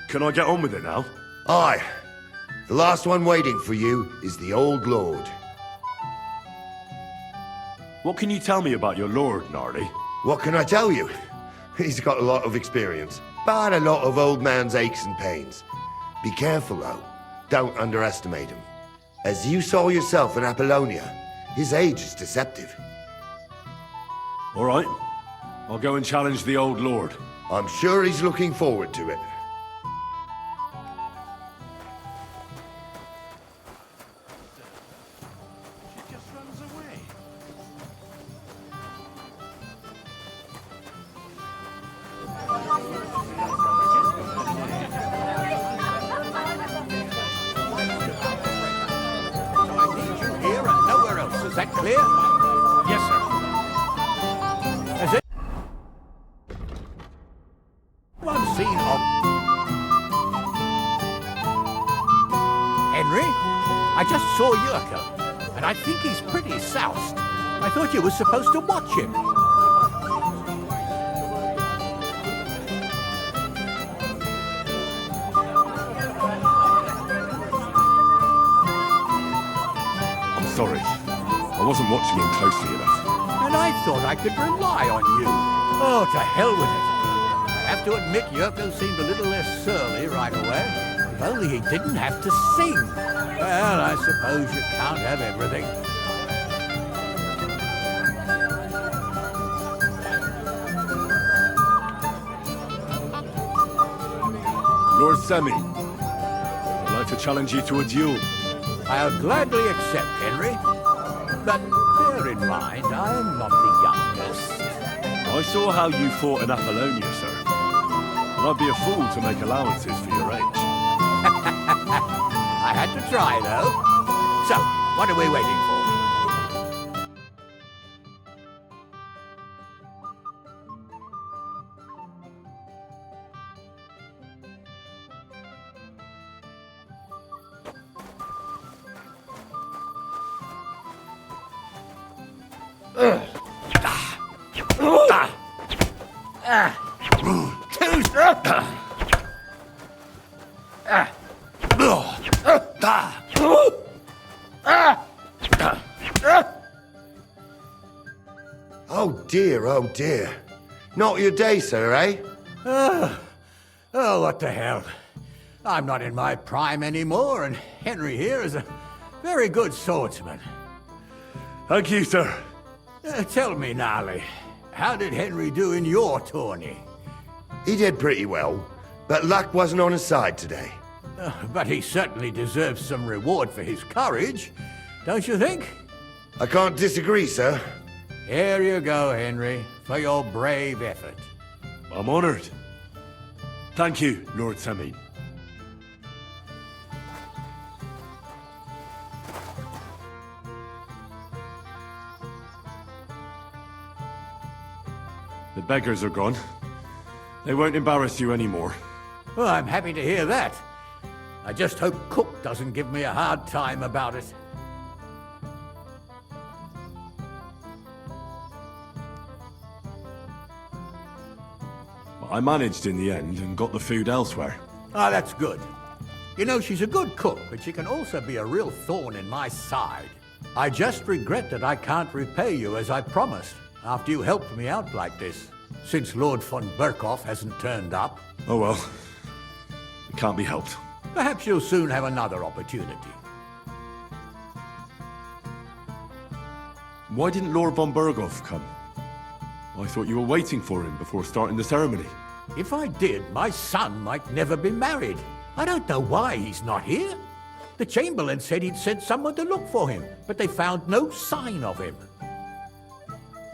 Can I get on with it now? Aye. The last one waiting for you is the Old Lord. What can you tell me about your lord, Gnarly? What can I tell you? He's got a lot of experience, but a lot of old man's aches and pains. Be careful, though. Don't underestimate him. As you saw yourself in Apollonia, his age is deceptive. All right. I'll go and challenge the Old Lord. I'm sure he's looking forward to it. Is that clear? Yes, sir. Has anyone seen Henry? I just saw Yurko, and I think he's pretty soused. I thought you were supposed to watch him. I'm sorry. I wasn't watching him closely enough. And I thought I could rely on you. Oh, to hell with it. I have to admit, Yurko seemed a little less surly right away. If only he didn't have to sing. Well, I suppose you can't have everything. Lord Semi, I'd like to challenge you to a duel. I'll gladly accept, Henry. But bear in mind, I am not the youngest. I saw how you fought in Apollonia, sir. And I'd be a fool to make allowances for your age. I had to try, though. So, What are we waiting for? Oh dear. Not your day, sir, eh? Oh, what the hell. I'm not in my prime anymore, and Henry here is a very good swordsman. Thank you, sir. Tell me, Gnarly, how did Henry do in your tourney? He did pretty well, but luck wasn't on his side today. But he certainly deserves some reward for his courage, don't you think? I can't disagree, sir. Here you go, Henry, for your brave effort. I'm honored. Thank you, Lord Sameen. The beggars are gone. They won't embarrass you anymore. Well, I'm happy to hear that. I just hope Cook doesn't give me a hard time about it. I managed in the end and got the food elsewhere. Ah, that's good. You know, she's a good cook, but she can also be a real thorn in my side. I just regret that I can't repay you as I promised, after you helped me out like this, since Lord von Berkhoff hasn't turned up. Oh well. It can't be helped. Perhaps you'll soon have another opportunity. Why didn't Lord von Berkhoff come? I thought you were waiting for him before starting the ceremony. If I did, my son might never be married. I don't know why he's not here. The Chamberlain said he'd sent someone to look for him, but they found no sign of him.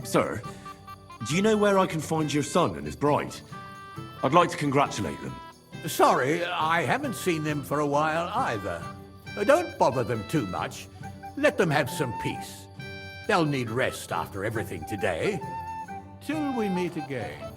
Sir, do you know where I can find your son and his bride? I'd like to congratulate them. Sorry, I haven't seen them for a while either. Don't bother them too much. Let them have some peace. They'll need rest after everything today. Till we meet again.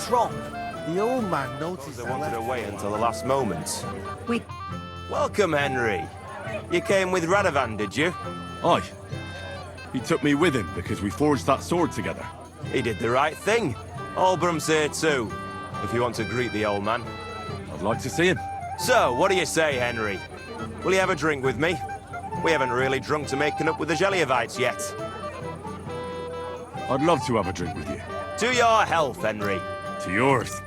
What's wrong? The old man noticed They wanted to wait until the last moment. We... Welcome, Henry. You came with Radovan, did you? Aye. He took me with him because we forged that sword together. He did the right thing. Olbram's here too, if you want to greet the old man. I'd like to see him. So, what do you say, Henry? Will you have a drink with me? We haven't really drunk to making up with the Gelievites yet. I'd love to have a drink with you. To your health, Henry. To yours.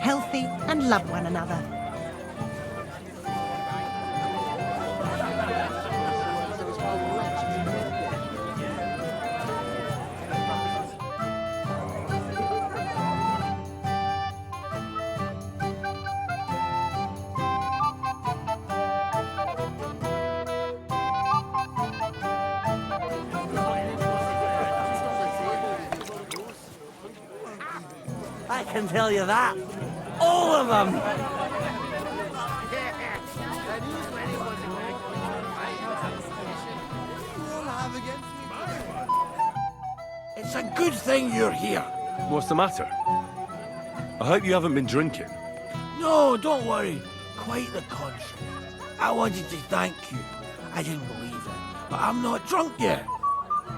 healthy and love one another. I can tell you that. All of them! It's a good thing you're here. What's the matter? I hope you haven't been drinking. No, don't worry. Quite the contrary. I wanted to thank you. I didn't believe it, but I'm not drunk yet.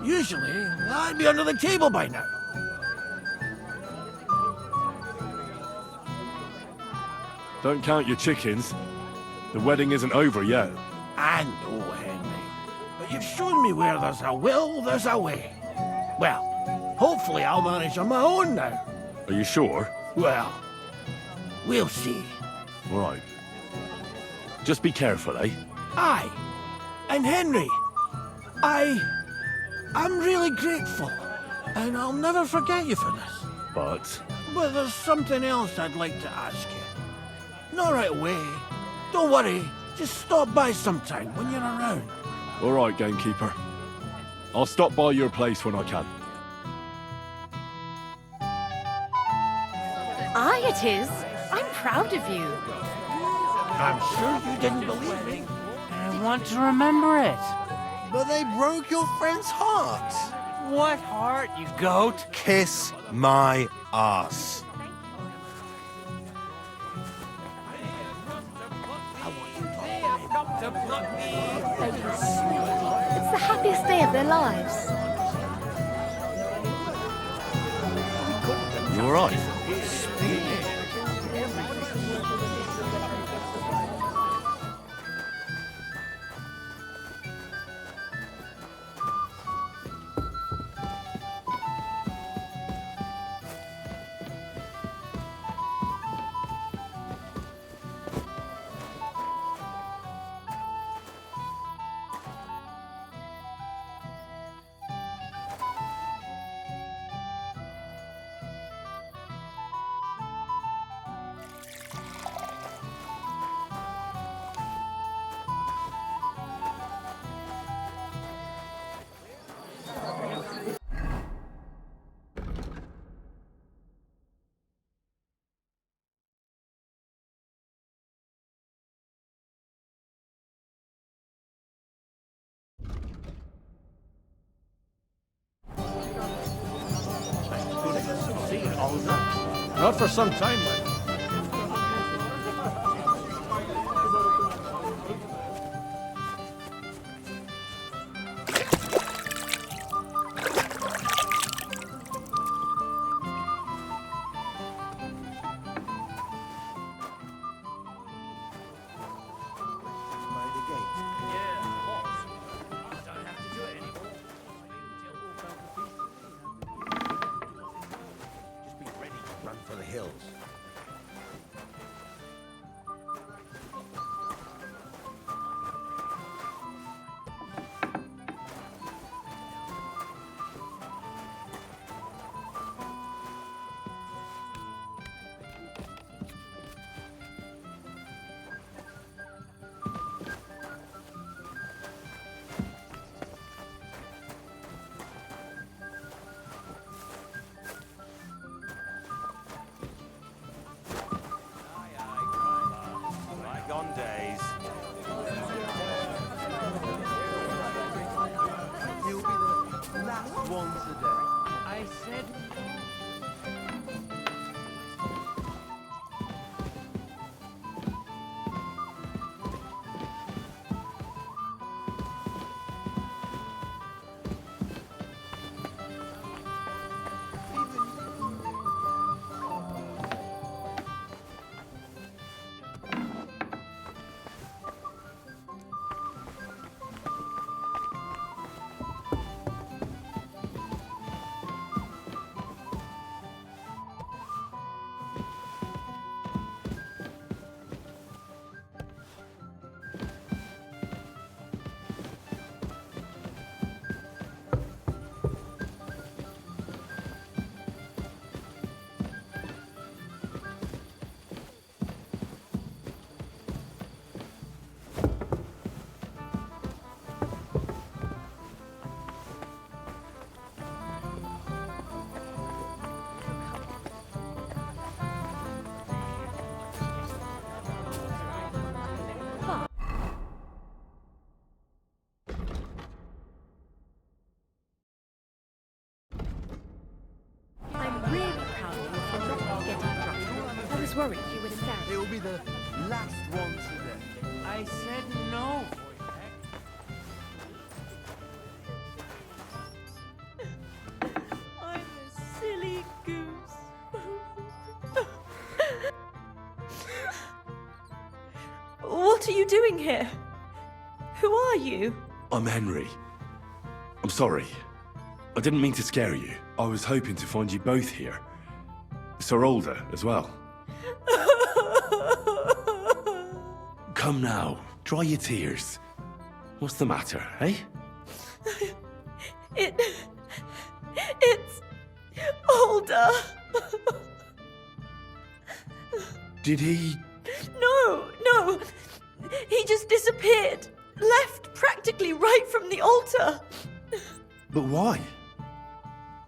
Usually, I'd be under the table by now. Don't count your chickens. The wedding isn't over yet. I know, Henry. You've shown me where there's a will, there's a way. Well, hopefully I'll manage on my own now. Are you sure? Well, we'll see. All right. Just be careful, eh? Aye. And Henry, I'm really grateful. And I'll never forget you for this. But there's something else I'd like to ask you. Not right away. Don't worry. Just stop by sometime when you're around. All right, gamekeeper. I'll stop by your place when I can. Aye, it is. I'm proud of you. I'm sure you didn't believe me. I want to remember it. But they broke your friend's heart. What heart, you goat? Kiss my ass. It's the happiest day of their lives. You all right? Not for some time, man. Run for the hills. Bygone days. You'll be the last one today. I said... I'm really proud of you for not getting drunk. I was worried you would embarrass me. It will be the last one today. I said no. I'm a silly goose. What are you doing here? Who are you? I'm Henry. I'm sorry. I didn't mean to scare you. I was hoping to find you both here. Sir Alder as well. Come now, dry your tears. What's the matter, eh? It's Alder. Did he... No. He just disappeared. Left practically right from the altar. But why?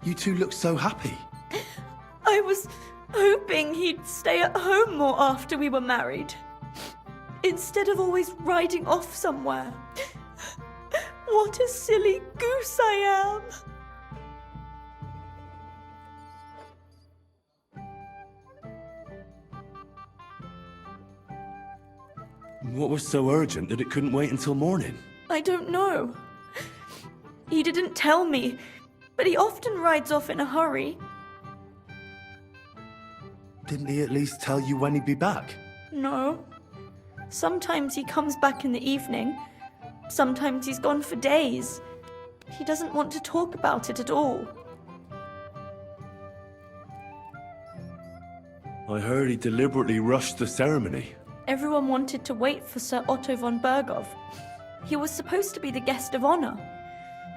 You two look so happy. I was hoping he'd stay at home more after we were married. Instead of always riding off somewhere. What a silly goose I am. What was so urgent that it couldn't wait until morning? I don't know. He didn't tell me, but he often rides off in a hurry. Didn't he at least tell you when he'd be back? No. Sometimes he comes back in the evening. Sometimes he's gone for days. He doesn't want to talk about it at all. I heard he deliberately rushed the ceremony. Everyone wanted to wait for Sir Otto von Berghoff. He was supposed to be the guest of honor.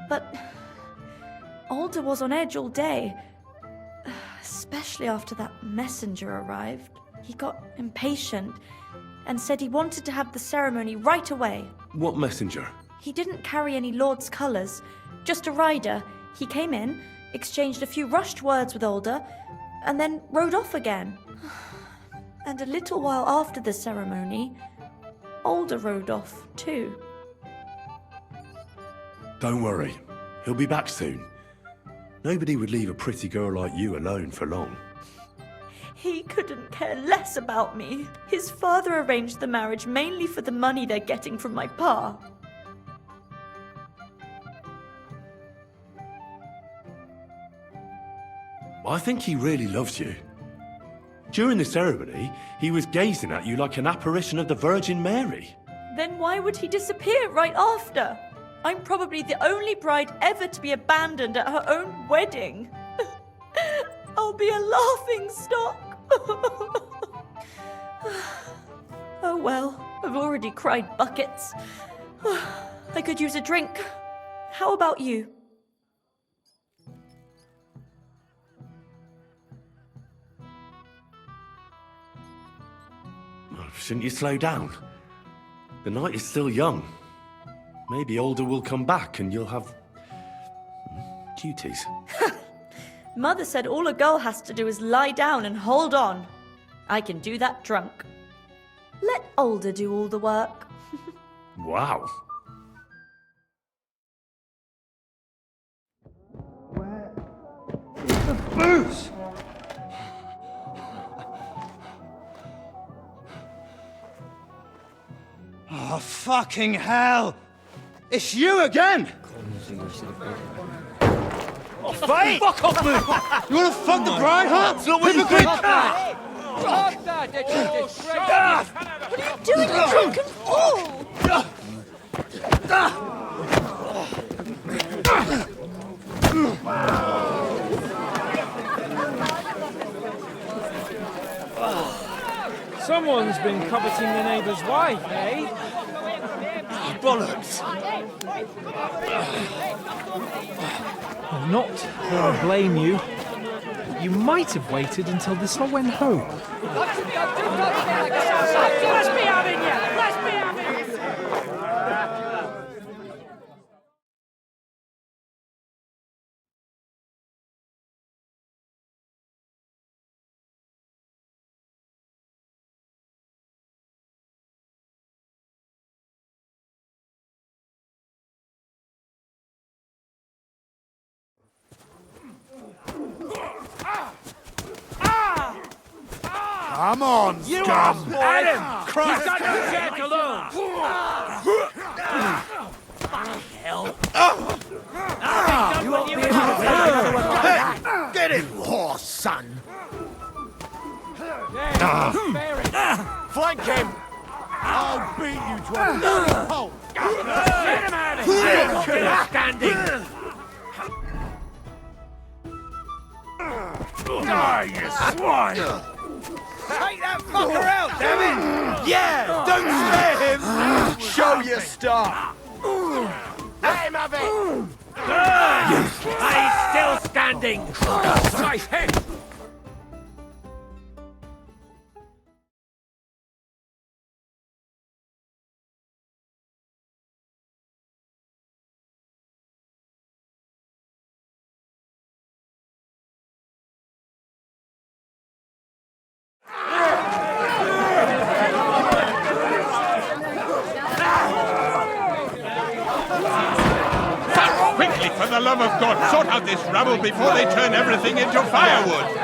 But Alder was on edge all day. Especially after that messenger arrived. He got impatient and said he wanted to have the ceremony right away. What messenger? He didn't carry any lord's colours, just a rider. He came in, exchanged a few rushed words with Alder, and then rode off again. And a little while after the ceremony, Alder rode off too. Don't worry. He'll be back soon. Nobody would leave a pretty girl like you alone for long. He couldn't care less about me. His father arranged the marriage mainly for the money they're getting from my pa. I think he really loves you. During the ceremony, he was gazing at you like an apparition of the Virgin Mary. Then why would he disappear right after? I'm probably the only bride ever to be abandoned at her own wedding. I'll be a laughing stock. Oh well, I've already cried buckets. I could use a drink. How about you? Shouldn't you slow down? The night is still young. Maybe Alder will come back and you'll have... duties. Mother said all a girl has to do is lie down and hold on. I can do that drunk. Let Alder do all the work. Wow. The booze! Oh, fucking hell! It's you again! Oh, fight! Fuck off, move! You wanna fuck the bride, huh? It's not what you Hypocrite! think! What are you doing, you drunken fool? Someone's been coveting the neighbour's wife, eh? Bollocks! I'm not going to blame you. You might have waited until this all went home. Let's be having you! Let's be having you! Come on, You scum! Adam! Christ! He's got no chance alone! Hell. You won't be able to Hey, get in, horse, son! Flank him! I'll beat you to a hole! Get him out of here! Standing! Die, you swine! Take that fucker out, damn it! Yeah, don't spare him! Show your stuff! Hey, Muffy! He's still standing! Nice hit! Quickly, for the love of God, sort out this rabble before they turn everything into firewood!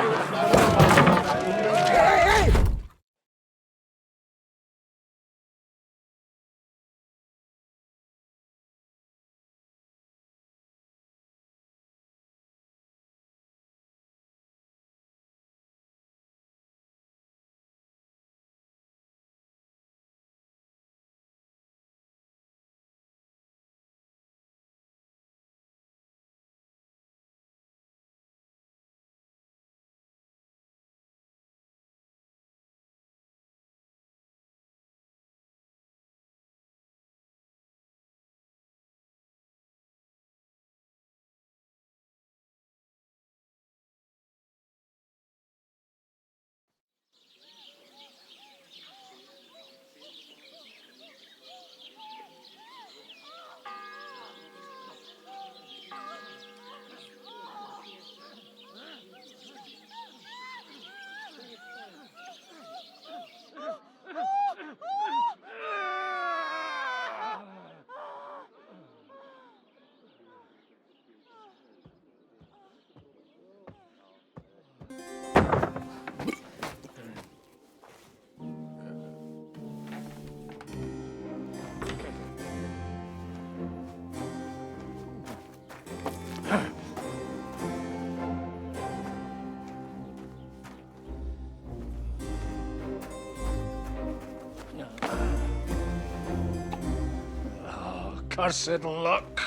Cursed luck.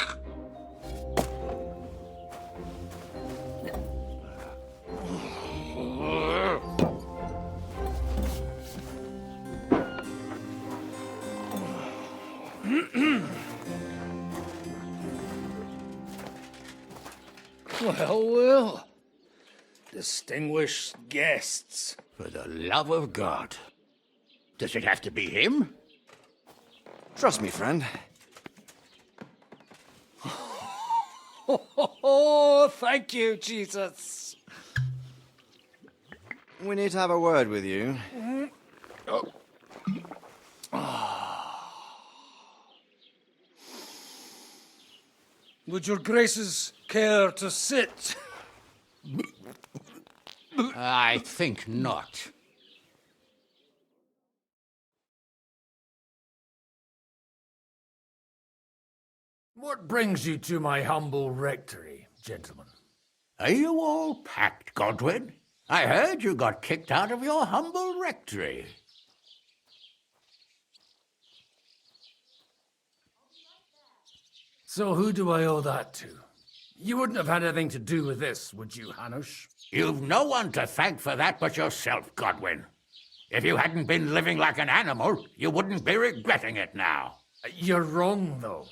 Well. Distinguished guests. For the love of God. Does it have to be him? Trust me, friend. Oh, thank you, Jesus. We need to have a word with you. Would your graces care to sit? I think not. What brings you to my humble rectory, gentlemen? Are you all packed, Godwin? I heard you got kicked out of your humble rectory. So who do I owe that to? You wouldn't have had anything to do with this, would you, Hanush? You've no one to thank for that but yourself, Godwin. If you hadn't been living like an animal, you wouldn't be regretting it now. You're wrong, though.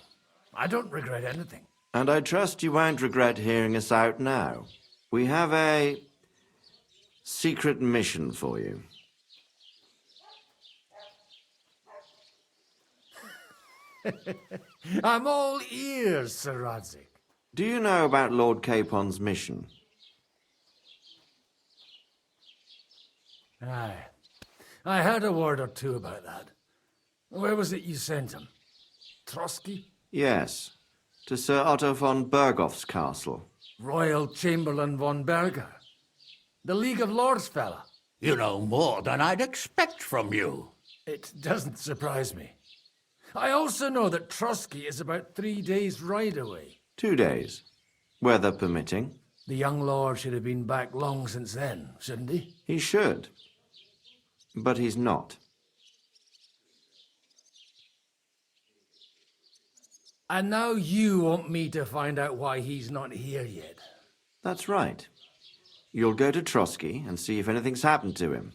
I don't regret anything. And I trust you won't regret hearing us out now. We have a secret mission for you. I'm all ears, Sir Radzik. Do you know about Lord Capon's mission? Aye. I heard a word or two about that. Where was it you sent him? Trotsky? Yes, to Sir Otto von Bergoff's castle. Royal Chamberlain von Berger. The League of Lords fella. You know more than I'd expect from you. It doesn't surprise me. I also know that Trotsky is about 3 days' ride away. 2 days, weather permitting. The young lord should have been back long since then, shouldn't he? He should, but he's not. And now you want me to find out why he's not here yet. That's right. You'll go to Trotsky and see if anything's happened to him.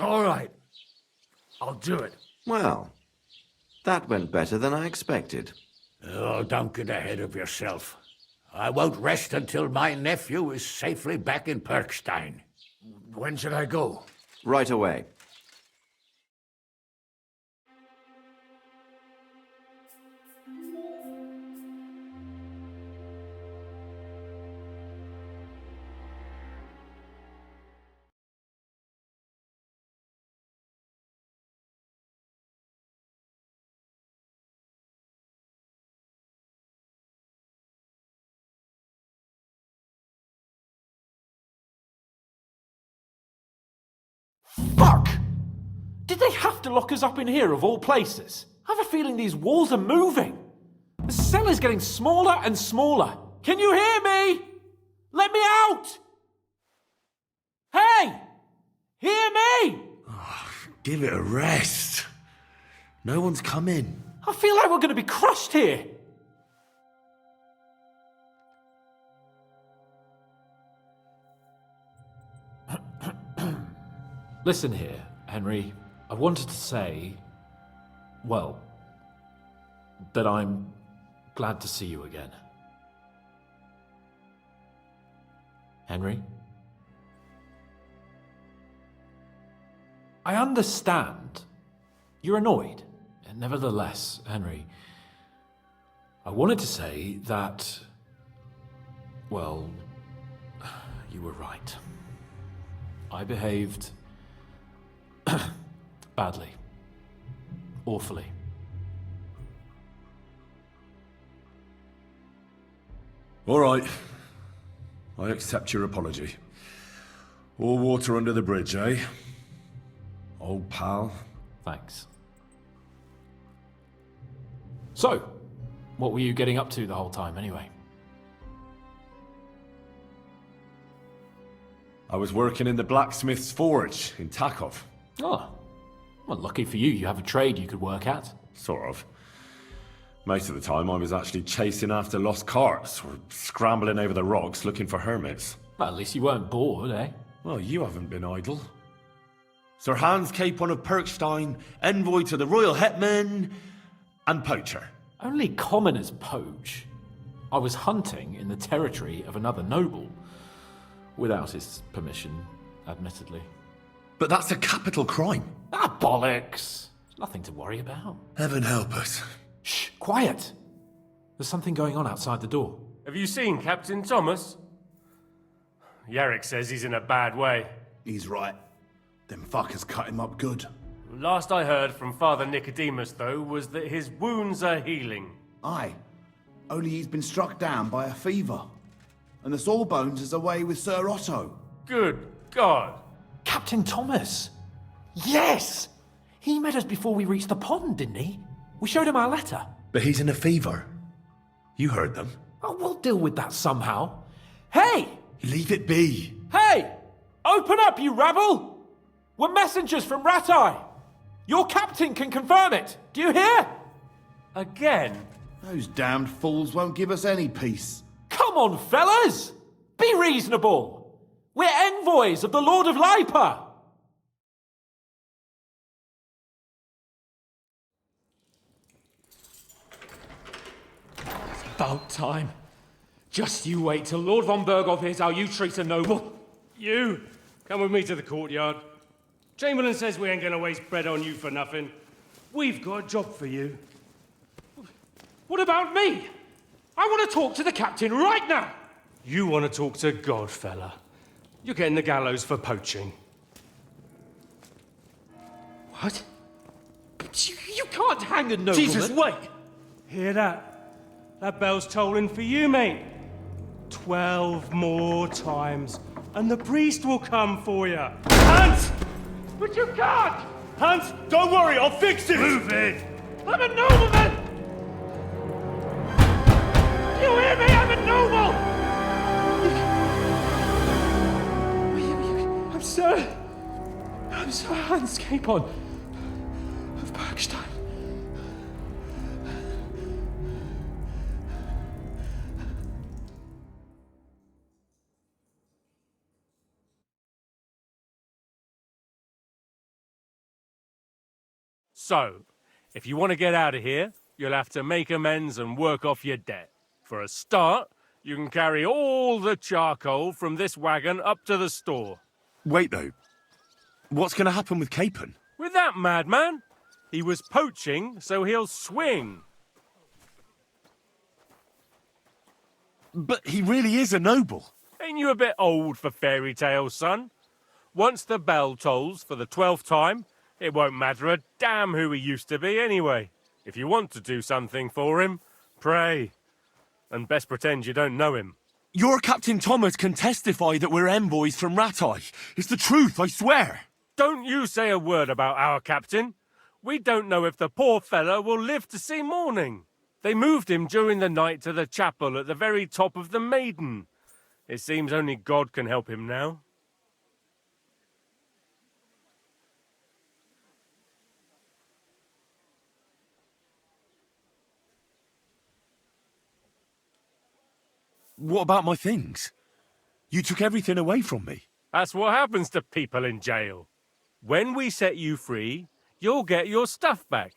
All right. I'll do it. Well, that went better than I expected. Oh, don't get ahead of yourself. I won't rest until my nephew is safely back in Perkstein. When should I go? Right away. Fuck! Did they have to lock us up in here of all places? I have a feeling these walls are moving. The cell is getting smaller and smaller. Can you hear me? Let me out! Hey! Hear me! Give it a rest. No one's coming. I feel like we're going to be crushed here. Listen here, Henry. I wanted to say, well, that I'm glad to see you again. Henry? I understand. You're annoyed. And nevertheless, Henry, I wanted to say that, well, you were right. I behaved badly. Awfully. All right. I accept your apology. All water under the bridge, eh? Old pal. Thanks. So, what were you getting up to the whole time, anyway? I was working in the blacksmith's forge in Takov. Oh, well, lucky for you, you have a trade you could work at. Sort of. Most of the time I was actually chasing after lost carts or scrambling over the rocks looking for hermits. Well, at least you weren't bored, eh? Well, you haven't been idle. Sir Hans Capon of Perkstein, envoy to the royal hetman, and poacher. Only commoners poach. I was hunting in the territory of another noble. Without his permission, admittedly. But that's a capital crime. Ah, bollocks! Nothing to worry about. Heaven help us. Shh, quiet! There's something going on outside the door. Have you seen Captain Thomas? Yarrick says he's in a bad way. He's right. Them fuckers cut him up good. Last I heard from Father Nicodemus, though, was that his wounds are healing. Aye. Only he's been struck down by a fever. And the Sawbones is away with Sir Otto. Good God. Captain Thomas! Yes! He met us before we reached the pond, didn't he? We showed him our letter. But he's in a fever. You heard them. Oh, we'll deal with that somehow. Hey! Leave it be. Hey! Open up, you rabble! We're messengers from Ratai. Your captain can confirm it. Do you hear? Again? Those damned fools won't give us any peace. Come on, fellas! Be reasonable! We're envoys of the Lord of Lipa! It's about time. Just you wait till Lord von Berghoff hears how you treat a noble. You, come with me to the courtyard. Chamberlain says we ain't gonna waste bread on you for nothing. We've got a job for you. What about me? I want to talk to the captain right now. You want to talk to God, fella. You're getting the gallows for poaching. What? But you can't hang a nobleman. Jesus, wait! Hear that? That bell's tolling for you, mate. 12 more times, and the priest will come for you. Hans! But you can't! Hans, don't worry, I'll fix it! Move it! I'm a nobleman! Do you hear me? I'm a noble! I'm Sir Hans Capon of Perkstein. So, if you want to get out of here, you'll have to make amends and work off your debt. For a start, you can carry all the charcoal from this wagon up to the store. Wait, though. What's going to happen with Capon? With that madman? He was poaching, so he'll swing. But he really is a noble. Ain't you a bit old for fairy tales, son? Once the bell tolls for the 12th time, it won't matter a damn who he used to be anyway. If you want to do something for him, pray. And best pretend you don't know him. Your Captain Thomas can testify that we're envoys from Ratai. It's the truth, I swear. Don't you say a word about our captain. We don't know if the poor fellow will live to see morning. They moved him during the night to the chapel at the very top of the Maiden. It seems only God can help him now. What about my things? You took everything away from me. That's what happens to people in jail. When we set you free, you'll get your stuff back.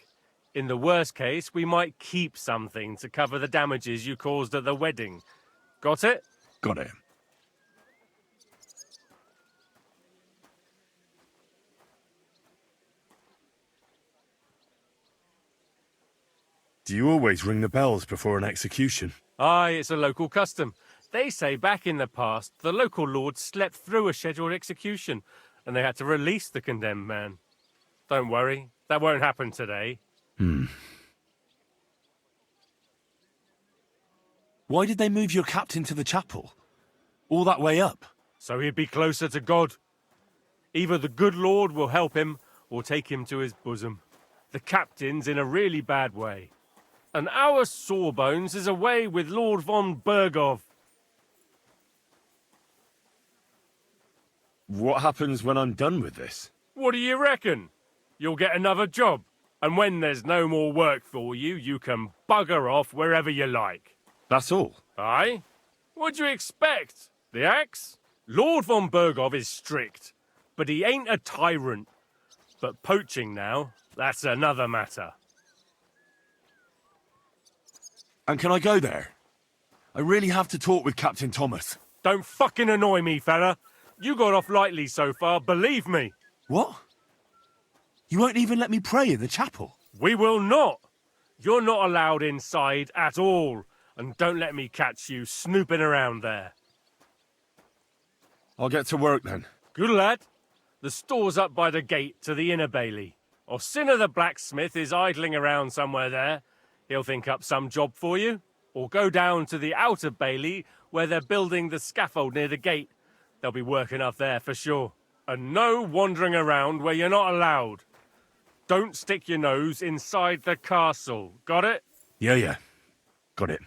In the worst case, we might keep something to cover the damages you caused at the wedding. Got it? Got it. Do you always ring the bells before an execution? Aye, it's a local custom. They say back in the past, the local lord slept through a scheduled execution, and they had to release the condemned man. Don't worry, that won't happen today. Why did they move your captain to the chapel? All that way up? So he'd be closer to God. Either the good Lord will help him, or take him to his bosom. The captain's in a really bad way. And our Sawbones is away with Lord von Bergov. What happens when I'm done with this? What do you reckon? You'll get another job. And when there's no more work for you, you can bugger off wherever you like. That's all? Aye? What'd you expect? The axe? Lord von Bergov is strict, but he ain't a tyrant. But poaching now, that's another matter. And can I go there? I really have to talk with Captain Thomas. Don't fucking annoy me, fella. You got off lightly so far, believe me. What? You won't even let me pray in the chapel? We will not. You're not allowed inside at all. And don't let me catch you snooping around there. I'll get to work then. Good lad. The store's up by the gate to the inner bailey. Orsina the blacksmith is idling around somewhere there. He'll think up some job for you. Or go down to the outer bailey where they're building the scaffold near the gate. They'll be working up there for sure. And no wandering around where you're not allowed. Don't stick your nose inside the castle. Got it? Yeah. Got it.